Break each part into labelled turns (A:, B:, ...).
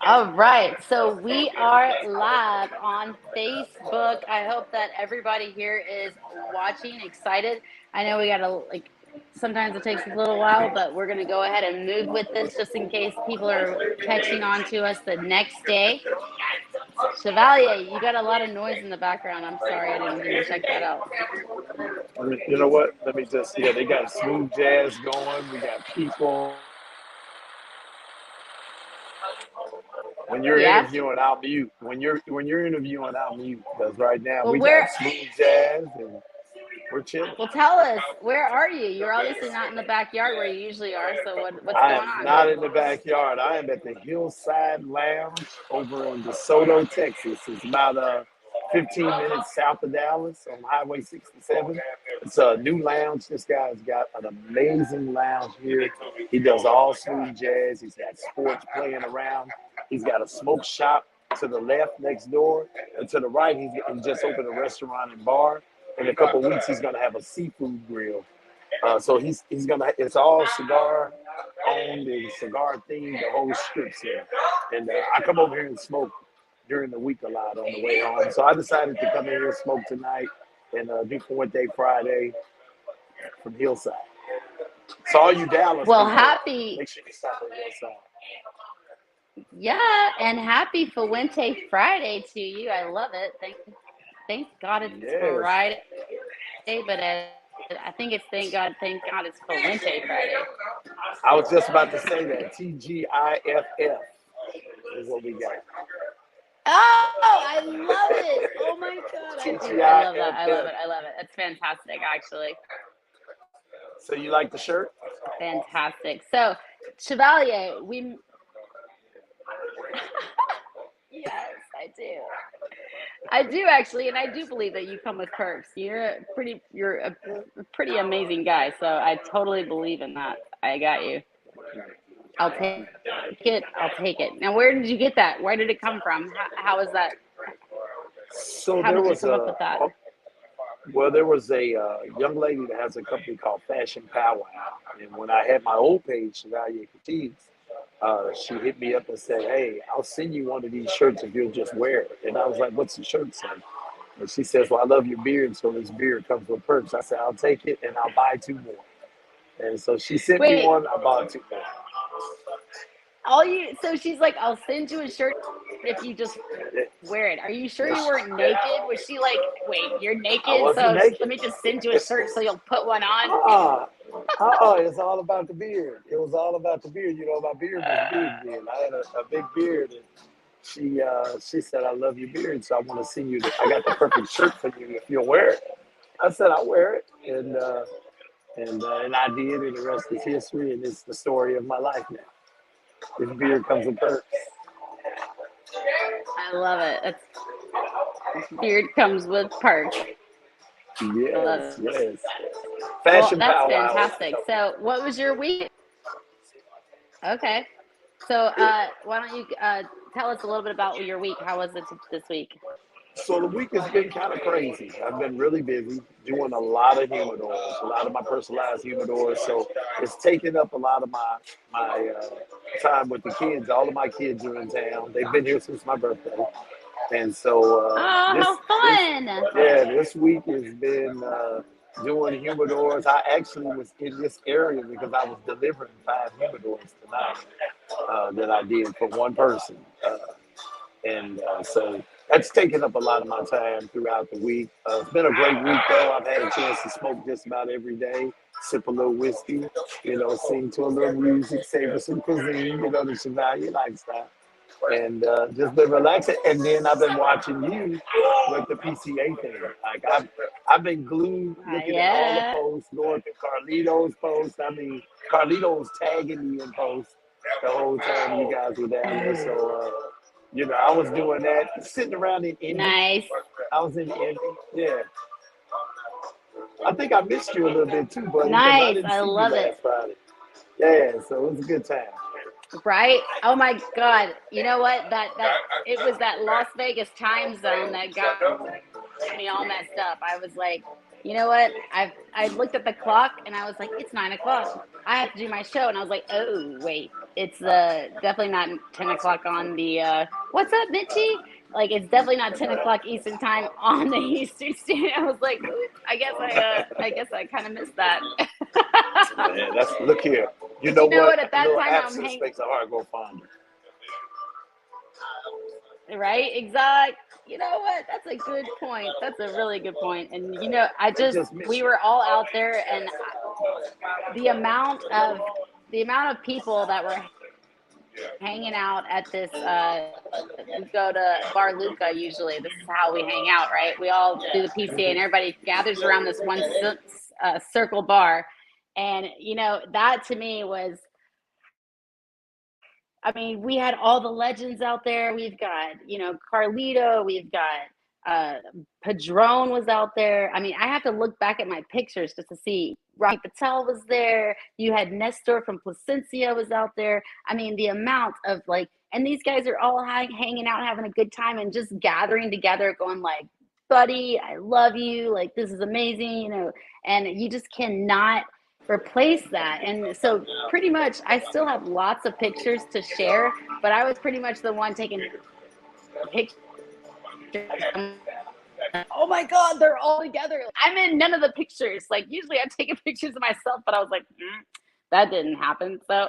A: All right, so we are live on Facebook. I hope that everybody here is watching, excited. I know we got to, like, sometimes it takes a little while, but we're going to go ahead and move with this just in case people are catching on to us the next day. Chevalier, you got a lot of noise in the background. I'm sorry, I didn't check that out.
B: You know what? Let me just, yeah, they got smooth jazz going. We got people. When you're
A: Yes?
B: interviewing, I'll mute. When you're interviewing, I'll mute because right now
A: Well,
B: we got smooth jazz and we're chilling.
A: well, tell us, where are you? You're obviously not in the backyard where you usually are, so what's
B: I
A: going
B: am
A: on?
B: not in the backyard. I am at the Hillside Lounge over in DeSoto, Texas. It's about 15 minutes south of Dallas on Highway 67. It's a new lounge. This guy's got an amazing lounge here. He does all smooth jazz. He's got sports playing around. He's got a smoke shop to the left next door. And to the right, he just opened a restaurant and bar. In a couple of weeks, he's going to have a seafood grill. So he's gonna. It's all cigar owned and cigar themed. The whole strip's here, and I come over here and smoke during the week a lot on the way home. So I decided to come in here and smoke tonight and do Fuente Friday from Hillside. So all you Dallas
A: Well,
B: people, make sure you stop at Hillside.
A: yeah, and happy Fuente Friday to you. I love it. Thank God it's
B: Yes,
A: Friday, but I think it's thank God it's Fuente Friday.
B: I was just about to say that. TGIFF is what we got.
A: Oh, I love it. Oh my God, I do. I love that. I love
B: TGIFF.
A: it. I love it. It's fantastic, actually.
B: So you like the shirt?
A: Fantastic. So, Chevalier, we yes, I do. I do actually, and I do believe that you come with perks. You're a pretty amazing guy. So I totally believe in that. I got you. I'll take it. I'll take it. Now, where did you get that? Where did it come from? How is that?
B: So
A: How
B: there
A: did you
B: was
A: come up with that?
B: a young lady that has a company called Fashion Powwow, and when I had my old page, Chevalier Critiques, she hit me up and said, "Hey, I'll send you one of these shirts if you'll just wear it." And I was like, "What's the shirt say?" And she says, "Well, I love your beard, so this beard comes with perks." I said, "I'll take it, and I'll buy two more." And so she sent me
A: Wait,
B: one. I bought two more.
A: so she's like, I'll send you a shirt if you just wear it. Are you sure you weren't naked? Was she like, wait, you're
B: I
A: naked,
B: wasn't
A: so let
B: naked.
A: me just send you a shirt so you'll put one on?
B: Uh-uh. It's all about the beard. It was all about the beard. You know, my beard was big then. I had a big beard, and she said, "I love your beard, so I want to send you. I got the perfect shirt for you if you'll wear it." I said, "I'll wear it," and I did, and the rest is history, and it's the story of my life now. This beard comes with perks.
A: I love it. Beard comes with perks. I love
B: Yes,
A: it.
B: yes.
A: Well,
B: Fashion
A: that's
B: powwow.
A: fantastic. So, what was your week? Okay. So, why don't you tell us a little bit about your week? How was it this week?
B: So the week has been kind of crazy. I've been really busy doing a lot of humidors, a lot of my personalized humidors. So it's taken up a lot of my time with the kids. All of my kids are in town. They've been here since my birthday, and so
A: Oh,
B: this
A: how
B: this
A: fun!
B: yeah this week has been doing humidors. I actually was in this area because I was delivering 5 humidors tonight that I did for one person. And so that's taken up a lot of my time throughout the week. It's been a great week, though. I've had a chance to smoke just about every day, sip a little whiskey, sing to a little music, savor some cuisine, the Chevalier lifestyle. And just been relaxing. And then I've been watching you with the PCA thing. Like, I've been glued looking at all the
A: Yeah.
B: posts, going through Carlito's posts. I mean, Carlito's tagging me in posts the whole time you guys were down there. So, I was doing that, sitting around in Indy.
A: Nice.
B: I was in Indy. Yeah. I think I missed you a little bit too, buddy, because I
A: Nice.
B: didn't
A: I
B: see you
A: love
B: last
A: it.
B: Friday. Yeah, so it was a good time.
A: Right? Oh my God. You know what? That it was that Las Vegas time zone that got me all messed up. I was like, you know what? I looked at the clock and I was like, it's 9 o'clock. I have to do my show. And I was like, oh, wait. it's definitely not 10 o'clock on the what's up, Mitchie? Like it's definitely not 10 o'clock Eastern time on the Eastern Standard. I was like, oops, I guess I kind of missed that.
B: Man, look here. You
A: But
B: know
A: you know
B: what?
A: what? At
B: A
A: that
B: little
A: time, I'm
B: absence
A: hanging.
B: makes the heart go fonder.
A: Right? Exact. You know what? That's a good point. That's a really good point. And
B: They just miss
A: we
B: you.
A: were all out there, and the amount of people that were hanging out at this. We go to Bar Luca usually. This is how we hang out, right? We all do the PCA, and everybody gathers around this one circle bar, and that to me was, I mean, we had all the legends out there. We've got, Carlito. We've got Padron was out there. I mean, I have to look back at my pictures just to see. Rocky Patel was there. You had Nestor from Placencia was out there. I mean, the amount of and these guys are all hanging out, having a good time, and just gathering together, going like, "Buddy, I love you. Like, this is amazing," and you just cannot replace that. And so pretty much I still have lots of pictures to share, but I was pretty much the one taking pictures. Oh my God, they're all together. I'm in none of the pictures. Like usually I'm taking pictures of myself, but I was like, that didn't happen. So,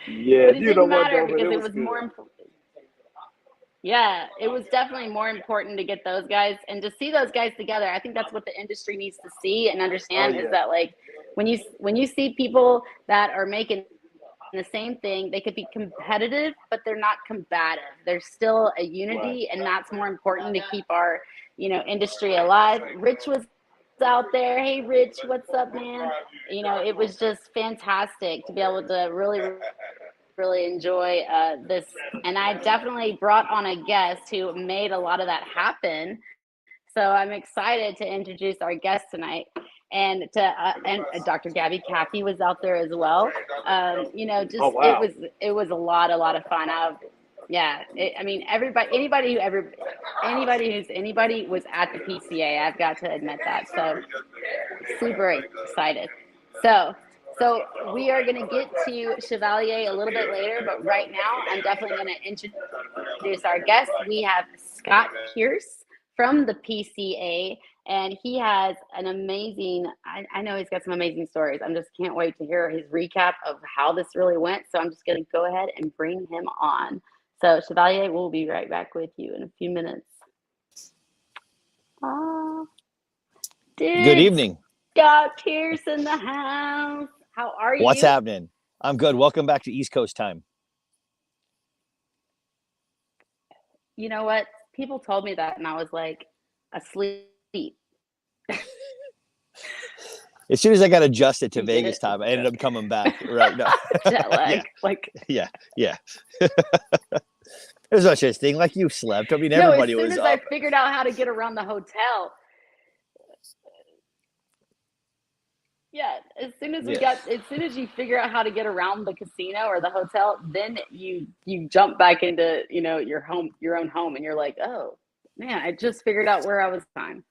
B: Yeah,
A: but it
B: you know
A: didn't
B: what
A: matter
B: though, but
A: because
B: it
A: it
B: was
A: was
B: good.
A: more important. Yeah, it was definitely more important to get those guys and to see those guys together. I think that's what the industry needs to see and
B: Oh
A: understand is
B: yeah.
A: that when you see people that are making the same thing, they could be competitive, but they're not combative. There's still a
B: Right.
A: unity, and that's more important to keep our industry alive. Rich was out there. Hey Rich, what's up, man? It was just fantastic to be able to really enjoy this. And I definitely brought on a guest who made a lot of that happen. So I'm excited to introduce our guest tonight, and Dr. Gabby Caffey was out there as well.
B: Oh
A: Just
B: wow.
A: it was a lot of fun. Yeah, I mean anybody was at the PCA. I've got to admit that. So super excited. So we are going to get to Chevalier a little bit later, but right now I'm definitely going to introduce our guest. We have Scott Pearce from the PCA, and he has an amazing, I know he's got some amazing stories. I just can't wait to hear his recap of how this really went. So I'm just going to go ahead and bring him on. So Chevalier, we'll be right back with you in a few minutes.
C: Good
A: Dude,
C: evening.
A: Scott Pearce in the house. How are
C: What's
A: you?
C: happening? I'm good. Welcome back to East Coast time.
A: You know what? People told me that, and I was like, asleep.
C: As soon as I got adjusted to
A: You get
C: Vegas
A: it?
C: time, I
A: It's a
C: ended up
A: joke.
C: coming back. Right? No.
A: Jet lag.
C: Yeah, yeah. There's no such thing. Like you slept. I mean,
A: No, as
C: everybody
A: soon
C: was
A: as I
C: up.
A: figured out how to get around the hotel, yeah,
C: Yeah,
A: as soon as you figure out how to get around the casino or the hotel, then you jump back into, your own home, and you're like, "Oh, man, I just figured out where I was time."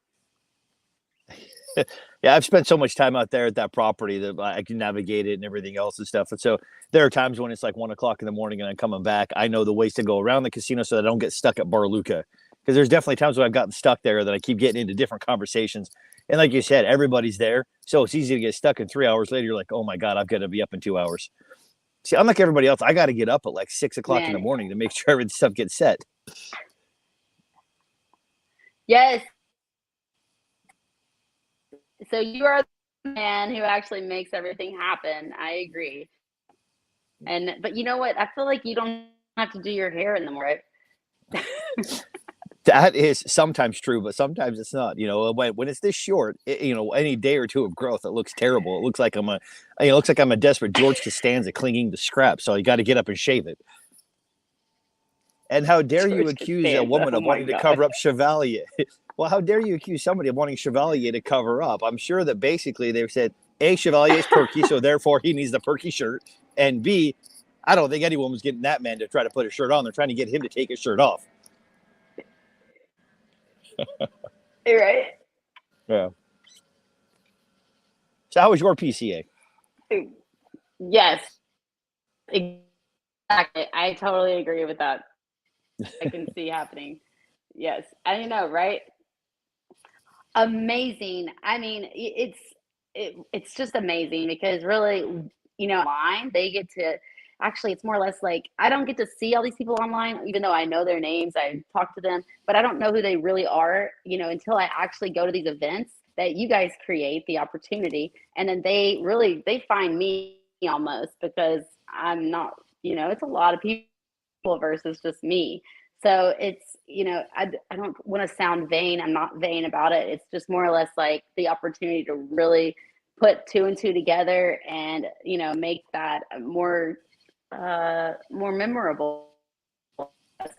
C: yeah. I've spent so much time out there at that property that I can navigate it and everything else and stuff. And so there are times when it's like 1 o'clock in the morning and I'm coming back. I know the ways to go around the casino so that I don't get stuck at Bar Luca. Because there's definitely times when I've gotten stuck there that I keep getting into different conversations. And like you said, everybody's there. So it's easy to get stuck. And 3 hours later, you're like, oh my God, I've got to be up in 2 hours. See, unlike everybody else, I got to get up at like 6 o'clock in the
A: Man,
C: morning to make sure everything stuff gets set.
A: yes. So you are the man who actually makes everything happen. I agree. But you know what? I feel like you don't have to do your hair in the morning, right?
C: That is sometimes true, but sometimes it's not. When it's this short, any day or two of growth, it looks terrible. It looks like I'm a desperate George Costanza clinging to scraps. So you got to get up and shave it. And how dare you
A: George
C: accuse a
A: Costanza.
C: woman
A: Oh
C: of
A: my
C: wanting to
A: God.
C: cover up Chevalier? Well, how dare you accuse somebody of wanting Chevalier to cover up? I'm sure that basically they've said, A, Chevalier is perky, so therefore he needs the perky shirt. And B, I don't think anyone was getting that man to try to put a shirt on. They're trying to get him to take his shirt off.
A: You're right.
C: Yeah. So how was your PCA?
A: Yes, exactly. Exactly. I totally agree with that. I can see happening. Yes. I know, right? Amazing. I mean, it's just amazing because really, online they get to actually it's more or less like I don't get to see all these people online, even though I know their names, I talk to them, but I don't know who they really are, until I actually go to these events that you guys create the opportunity, and then they find me almost because I'm not, it's a lot of people versus just me. So it's, I don't want to sound vain. I'm not vain about it. It's just more or less like the opportunity to really put two and two together and, make that more memorable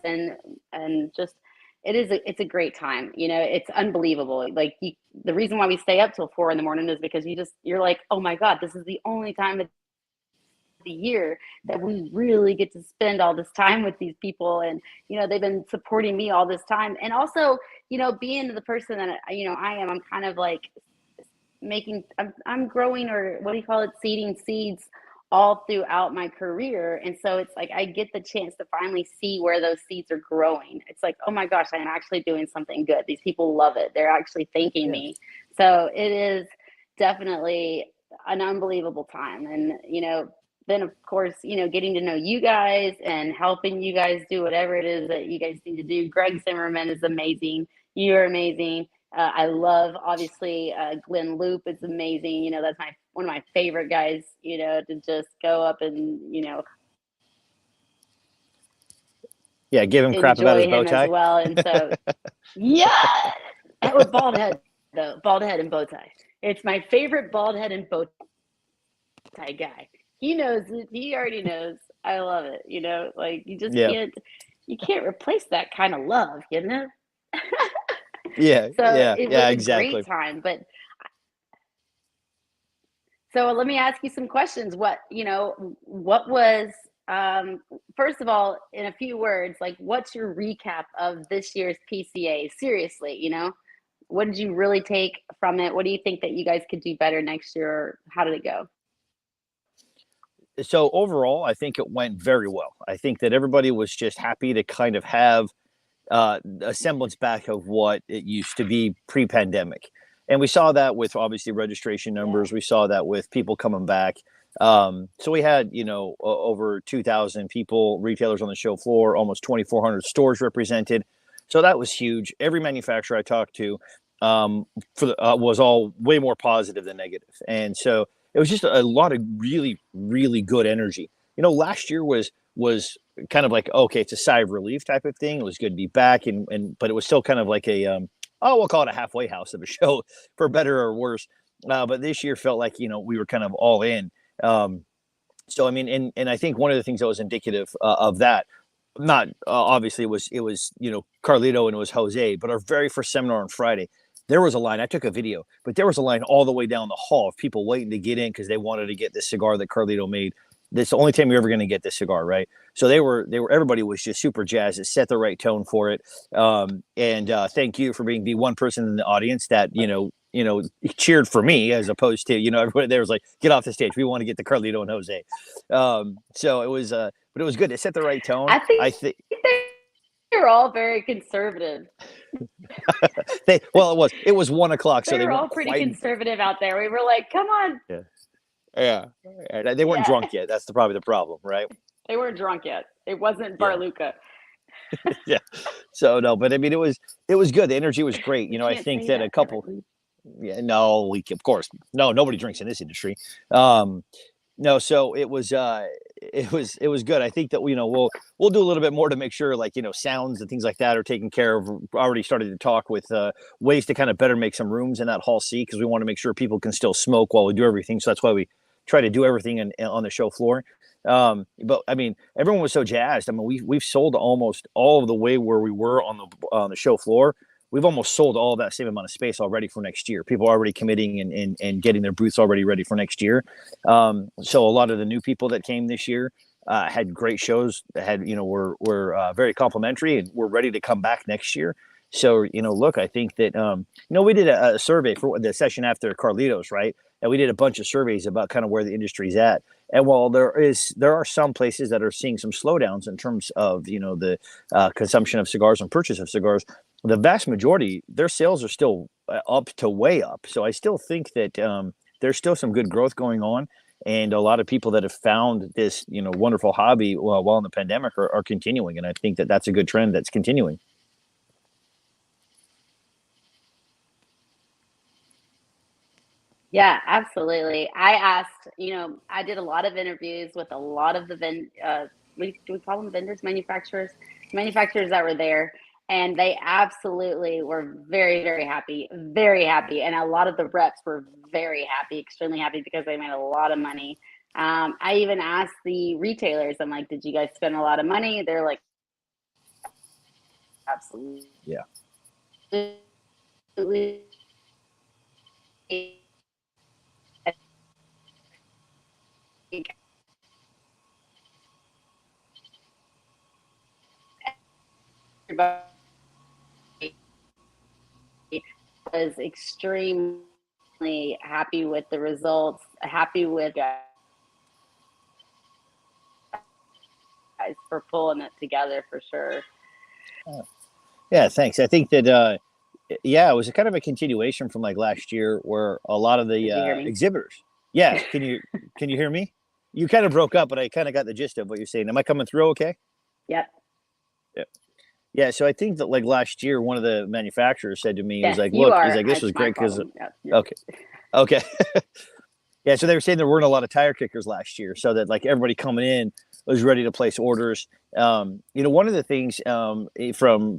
A: and just it's a great time. It's unbelievable. Like the reason why we stay up till 4 in the morning is because you're like, oh my God, this is the only time of the year that we really get to spend all this time with these people, and they've been supporting me all this time, and also being the person that I am, I'm kind of like I'm growing, or what do you call it, seeding seeds all throughout my career. And so it's like I get the chance to finally see where those seeds are growing. It's like, oh my gosh, I'm actually doing something good. These people love it. They're actually thanking
C: Yeah.
A: me. So it is definitely an unbelievable time. And then of course, getting to know you guys and helping you guys do whatever it is that you guys need to do. Greg Zimmerman is amazing. You're amazing. I love, obviously, Glenn Loop. It's amazing. That's one of my favorite guys. To just go up and
C: Yeah, give him crap about his
A: enjoy
C: bow
A: him as
C: tie.
A: well. And so, yeah, with bald head though, bald head and bow tie. It's my favorite bald head and bow tie guy. He knows it. He already knows. I love it. Like
C: Yeah.
A: you can't replace that kind of love.
C: Yeah.
A: So
C: Yeah.
A: it was
C: Yeah,
A: a great
C: exactly.
A: time, but so let me ask you some questions. What was, first of all, in a few words, like what's your recap of this year's PCA? Seriously, what did you really take from it? What do you think that you guys could do better next year? Or how did it go?
C: So overall, I think it went very well. I think that everybody was just happy to kind of have a semblance back of what it used to be pre-pandemic, and we saw that with obviously registration
A: Yeah.
C: numbers. We saw that with people coming back. So we had over 2,000 people, retailers on the show floor, almost 2,400 stores represented. So that was huge. Every manufacturer I talked to was all way more positive than negative, and so it was just a lot of really really good energy. Last year was kind of like, okay, it's a sigh of relief type of thing. It was good to be back, and but it was still kind of like a we'll call it a halfway house of a show, for better or worse. But this year felt like we were kind of all in. Um, so I mean, and I think one of the things that was indicative of that, not obviously it was Carlito and it was Jose, but our very first seminar on Friday, there was a line. I took a video, but there was a line all the way down the hall of people waiting to get in because they wanted to get this cigar that Carlito made. This the only time you're ever going to get this cigar, right? So they were everybody was just super jazzed. It set the right tone for it. And thank you for being the one person in the audience that cheered for me, as opposed to everybody there was like, get off the stage, we want to get to Carlito and Jose. So it was but it was good. It set the right tone.
A: I think
C: I think
A: they're all very conservative.
C: it was 1 o'clock, so
A: They
C: they
A: were
C: weren't
A: all pretty
C: quite.
A: conservative out there. We were like, come on.
C: Yeah. Yeah. They weren't
A: Yeah.
C: drunk yet. That's probably the problem, right?
A: They weren't drunk yet. It wasn't
C: Yeah.
A: Barluca.
C: Yeah. So no, but I mean, it was good. The energy was great.
A: We
C: I
A: can't
C: think
A: say
C: that a
A: that ever.
C: couple. Yeah, no, of course, no, nobody drinks in this industry. Um, no, so it was good. I think that we'll do a little bit more to make sure, like sounds and things like that are taken care of. Already started to talk with ways to kind of better make some rooms in that hall C, because we want to make sure people can still smoke while we do everything. So that's why we try to do everything on the show floor. But I mean, everyone was so jazzed. I mean, we've sold almost all of the way where we were on the show floor. We've almost sold all that same amount of space already for next year. People are already committing and getting their booths already ready for next year. So a lot of the new people that came this year had great shows. Were very complimentary, and we're ready to come back next year. So, look, I think that, we did a survey for the session after Carlitos, right? And we did a bunch of surveys about kind of where the industry's at. And while there are some places that are seeing some slowdowns in terms of, the consumption of cigars and purchase of cigars, the vast majority, their sales are still up to way up. So I still think that there's still some good growth going on. And a lot of people that have found this, wonderful hobby while in the pandemic are continuing. And I think that that's a good trend that's continuing.
A: Yeah, absolutely. I asked, I did a lot of interviews with a lot of the do we call them vendors, manufacturers that were there, and they absolutely were very, very happy, and a lot of the reps were very happy, extremely happy because they made a lot of money. I even asked the retailers, I'm like, did you guys spend a lot of money? They're like, absolutely.
C: Yeah.
A: Everybody was extremely happy with the results, happy with guys for pulling it together for sure.
C: Yeah, thanks. I think that it was a kind of a continuation from like last year where a lot of
A: Did you hear
C: the
A: me?
C: exhibitors. Yeah, can you hear me? You kind of broke up, but I kind of got the gist of what you're saying. Am I coming through okay?
A: Yep.
C: Yeah. Yeah, so I think that like last year, one of the manufacturers said to me, he was
A: Yes,
C: like,
A: you
C: "Look, he's
A: are.
C: like, this
A: It's
C: was
A: my
C: great because
A: problem. Yep. Yep.
C: okay, okay, yeah." So they were saying there weren't a lot of tire kickers last year, so that like everybody coming in was ready to place orders. One of the things from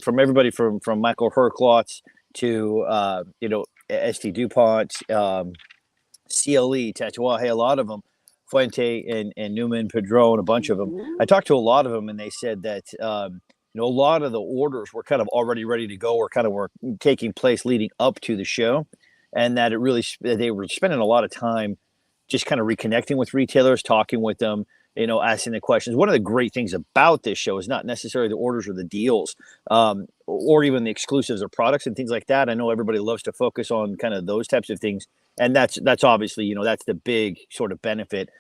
C: everybody from Michael Herklotz to ST Dupont, CLE, Tatuaje, a lot of them, Fuente and Newman, Padron, a bunch of them. I talked to a lot of them, and they said that a lot of the orders were kind of already ready to go, or kind of were taking place leading up to the show, and that they were spending a lot of time just kind of reconnecting with retailers, talking with them, asking the questions. One of the great things about this show is not necessarily the orders or the deals, or even the exclusives or products and things like that. I know everybody loves to focus on kind of those types of things, and that's obviously that's the big sort of benefit.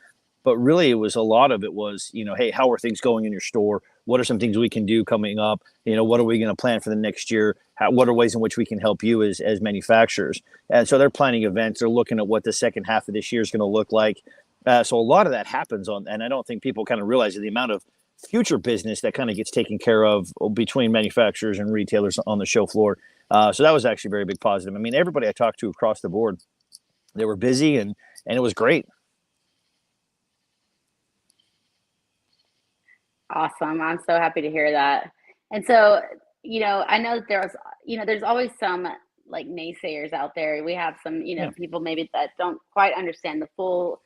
C: But really, it was a lot of it was hey, how are things going in your store? What are some things we can do coming up? What are we going to plan for the next year? What are ways in which we can help you as manufacturers? And so they're planning events. They're looking at what the second half of this year is going to look like. So a lot of that happens and I don't think people kind of realize the amount of future business that kind of gets taken care of between manufacturers and retailers on the show floor. So that was actually a very big positive. I mean, everybody I talked to across the board, they were busy and it was great.
A: Awesome. I'm so happy to hear that. And so, I know that there's always some like naysayers out there. We have some,
C: Yeah.
A: people maybe that don't quite understand the full,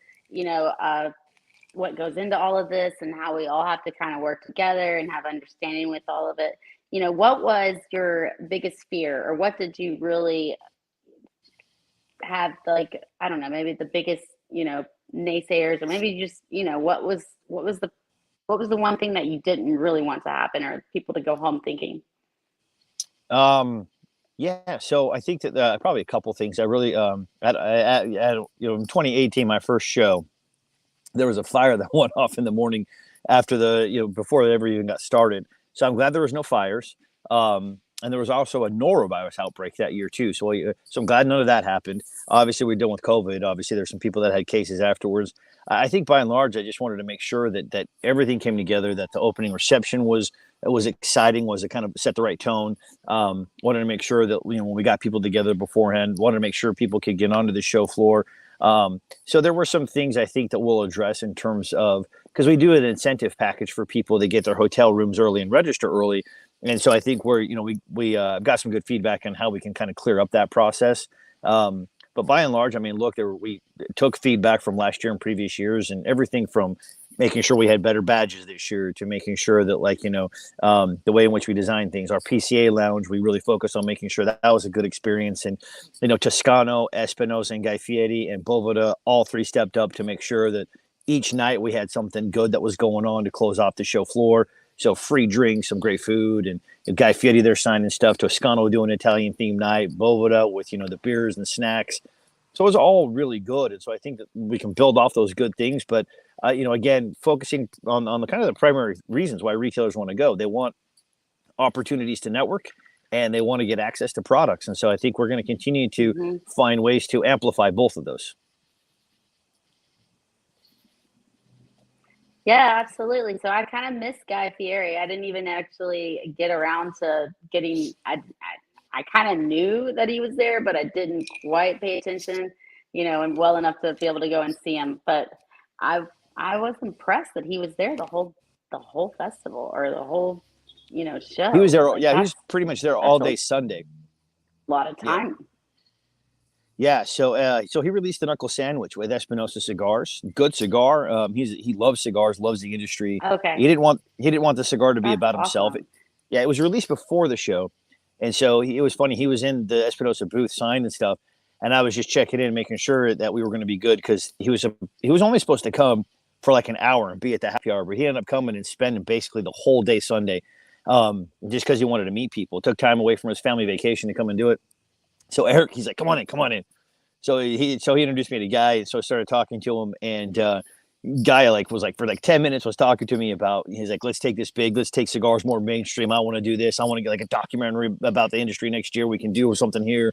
A: what goes into all of this and how we all have to kind of work together and have understanding with all of it. What was your biggest fear, or what did you really have, like, I don't know, maybe the biggest, naysayers, or maybe just, what was the one thing that you didn't really want to happen, or people to go home thinking?
C: Yeah, so I think that probably a couple things. I really in 2018, my first show, there was a fire that went off in the morning after before it ever even got started. So I'm glad there was no fires. And there was also a norovirus outbreak that year too. So I'm glad none of that happened. Obviously, we're dealing with COVID. Obviously, there's some people that had cases afterwards. I think by and large, I just wanted to make sure that everything came together. That the opening reception was exciting. Was it kind of set the right tone? Wanted to make sure that when we got people together beforehand, wanted to make sure people could get onto the show floor. So there were some things I think that we'll address in terms of, because we do an incentive package for people to get their hotel rooms early and register early. And so I think we got some good feedback on how we can kind of clear up that process. But by and large, I mean, look, we took feedback from last year and previous years, and everything from making sure we had better badges this year to making sure that the way in which we design things, our PCA lounge, we really focused on making sure that was a good experience. And, Toscano, Espinosa, and Guy Fieri and Boveda, all three stepped up to make sure that each night we had something good that was going on to close off the show floor. So free drinks, some great food, and Guy Fieri there signing stuff. Toscano doing an Italian themed night. Bovoda with the beers and snacks. So it was all really good, and so I think that we can build off those good things. But again, focusing on the kind of the primary reasons why retailers want to go. They want opportunities to network, and they want to get access to products. And so I think we're going to continue to find ways to amplify both of those.
A: Yeah, absolutely. So I kind of miss Guy Fieri. I didn't even actually get around to getting. I kind of knew that he was there, but I didn't quite pay attention, and well enough to be able to go and see him. But I was impressed that he was there the whole festival or the whole show.
C: He was there. Like, he was pretty much there all day Sunday.
A: A lot of time.
C: Yeah, so he released the Knuckle Sandwich with Espinosa Cigars. Good cigar. He loves cigars, loves the industry.
A: Okay.
C: He didn't want the cigar to be about himself.
A: Awesome.
C: It was released before the show, and so it was funny. He was in the Espinosa booth, signed and stuff, and I was just checking in, making sure that we were going to be good because he was only supposed to come for like an hour and be at the happy hour, but he ended up coming and spending basically the whole day Sunday, just because he wanted to meet people. Took time away from his family vacation to come and do it. So Eric, he's like, come on in. So he introduced me to Guy, and so I started talking to him, and Guy was for 10 minutes was talking to me about, he's like, let's take this big, let's take cigars more mainstream. I want to do this. I want to get like a documentary about the industry next year. We can do something here.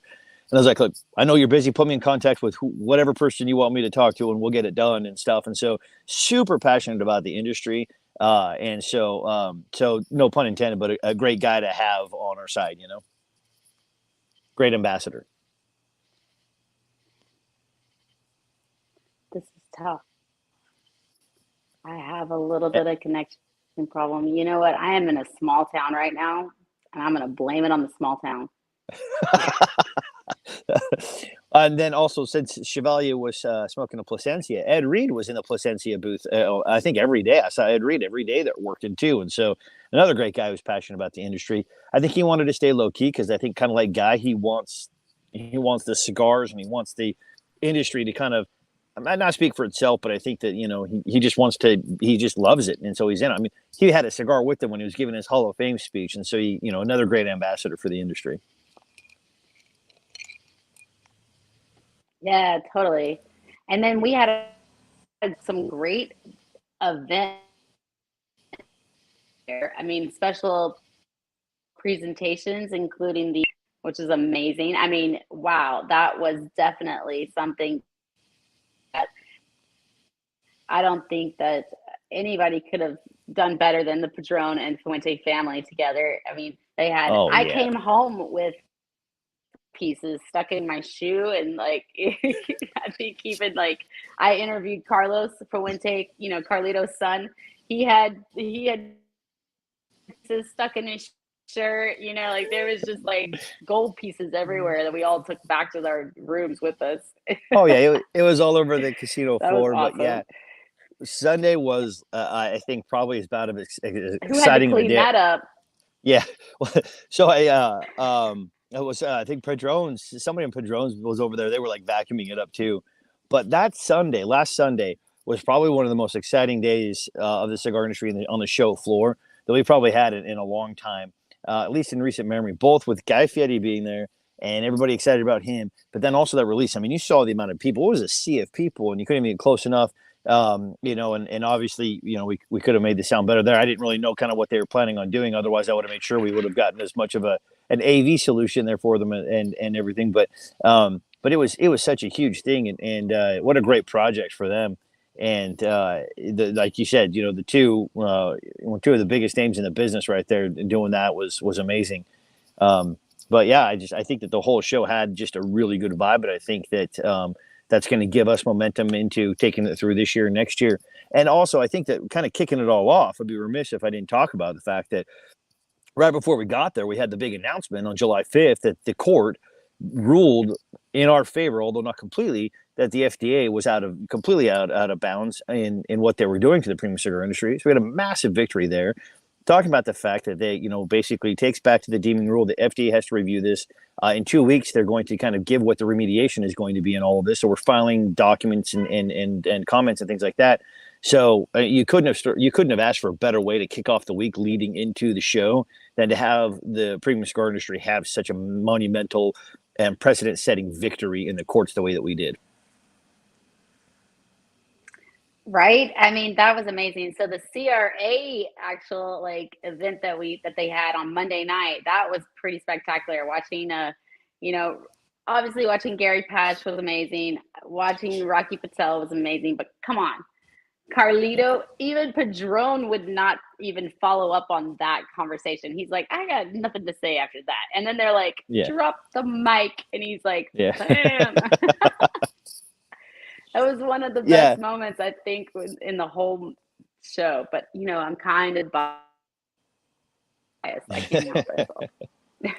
C: And I was like, look, I know you're busy. Put me in contact with whatever person you want me to talk to, and we'll get it done and stuff. And so super passionate about the industry. And so no pun intended, but a great guy to have on our side, great ambassador.
A: This is tough. I have a little bit of connection problem. You know what? I am in a small town right now, and I'm going to blame it on the small town.
C: And then also, since Chevalier was smoking a Plasencia, Ed Reed was in the Plasencia booth. I think every day. I saw Ed Reed every day that worked in too. And so another great guy who's passionate about the industry. I think he wanted to stay low key because I think kind of like Guy, he wants the cigars and he wants the industry to kind of, I might not speak for itself, but I think that, he just he just loves it. And so he's in it. I mean, he had a cigar with him when he was giving his Hall of Fame speech. And so another great ambassador for the industry.
A: Yeah, totally. And then we had some great events there. I mean, special presentations, including which is amazing. I mean, wow, that was definitely something that I don't think that anybody could have done better than the Padron and Fuente family together. I mean, they had, I came home with pieces stuck in my shoe, and I think even I interviewed Carlos Fuente, Carlito's son. He had pieces stuck in his shirt, there was just gold pieces everywhere that we all took back to our rooms with us.
C: Oh yeah, it was all over the casino floor.
A: Awesome.
C: But yeah, Sunday was I think probably as bad of exciting.
A: Who had to clean that up?
C: Yeah, so it was I think somebody in Padron's was over there. They were vacuuming it up too. But that last Sunday, was probably one of the most exciting days of the cigar industry on the show floor that we probably had in a long time, at least in recent memory. Both with Guy Fieri being there and everybody excited about him, but then also that release. I mean, you saw the amount of people. It was a sea of people, and you couldn't even get close enough. And obviously, we could have made the sound better there. I didn't really know kind of what they were planning on doing. Otherwise, I would have made sure we would have gotten as much of an AV solution there for them and everything. But it was such a huge thing, and what a great project for them. And like you said, the two of the biggest names in the business right there doing that was amazing. But yeah, I think that the whole show had just a really good vibe. But I think that that's going to give us momentum into taking it through this year and next year. And also, I think that kind of kicking it all off, I'd be remiss if I didn't talk about the fact that right before we got there, we had the big announcement on July 5th that the court ruled in our favor, although not completely, that the FDA was completely out of bounds in what they were doing to the premium cigar industry. So we had a massive victory there. Talking about the fact that they, basically takes back to the deeming rule. The FDA has to review this. In 2 weeks, they're going to kind of give what the remediation is going to be in all of this. So we're filing documents and comments and things like that. So you couldn't have asked for a better way to kick off the week leading into the show than to have the premium cigar industry have such a monumental and precedent-setting victory in the courts the way that we did.
A: Right? I mean, that was amazing. So the CRA actual like event that they had on Monday night, that was pretty spectacular. Watching you know, obviously watching Gary Patch was amazing. Watching Rocky Patel was amazing, but come on. Carlito, even Padron would not even follow up on that conversation. He's like, I got nothing to say after that. And then they're like,
C: Yeah.
A: drop the mic. And he's like,
C: Yeah.
A: bam. That was one of the
C: Yeah.
A: best moments, I think, in the whole show. But, I'm kind of biased. I can't help it.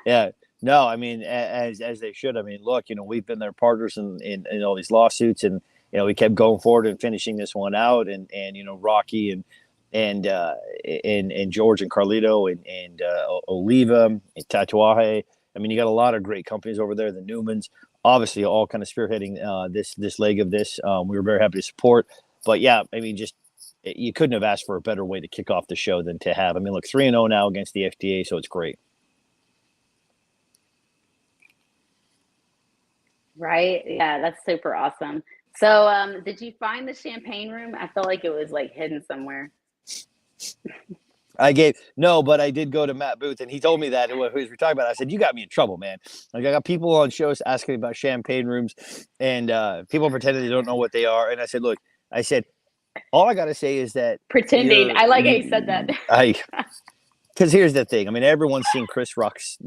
C: Yeah. No, I mean, as they should. I mean, look, we've been their partners in all these lawsuits, and we kept going forward and finishing this one out, and Rocky and George and Carlito and Oliva and Tatuaje. I mean, you got a lot of great companies over there. The Newmans, obviously, all kind of spearheading this leg of this. We were very happy to support, but yeah, I mean, just you couldn't have asked for a better way to kick off the show than to have. I mean, look, 3-0 now against the FDA, so it's great.
A: Right? Yeah, that's super awesome. So, did you find the champagne room? I felt like it was like hidden somewhere.
C: But I did go to Matt Booth, and he told me that what we were talking about. I said, "You got me in trouble, man. Like I got people on shows asking me about champagne rooms, and people pretending they don't know what they are." And I said, "Look, all I got to say is that
A: pretending." I like how you said that.
C: Because here's the thing. I mean, everyone's seen Chris Rock's,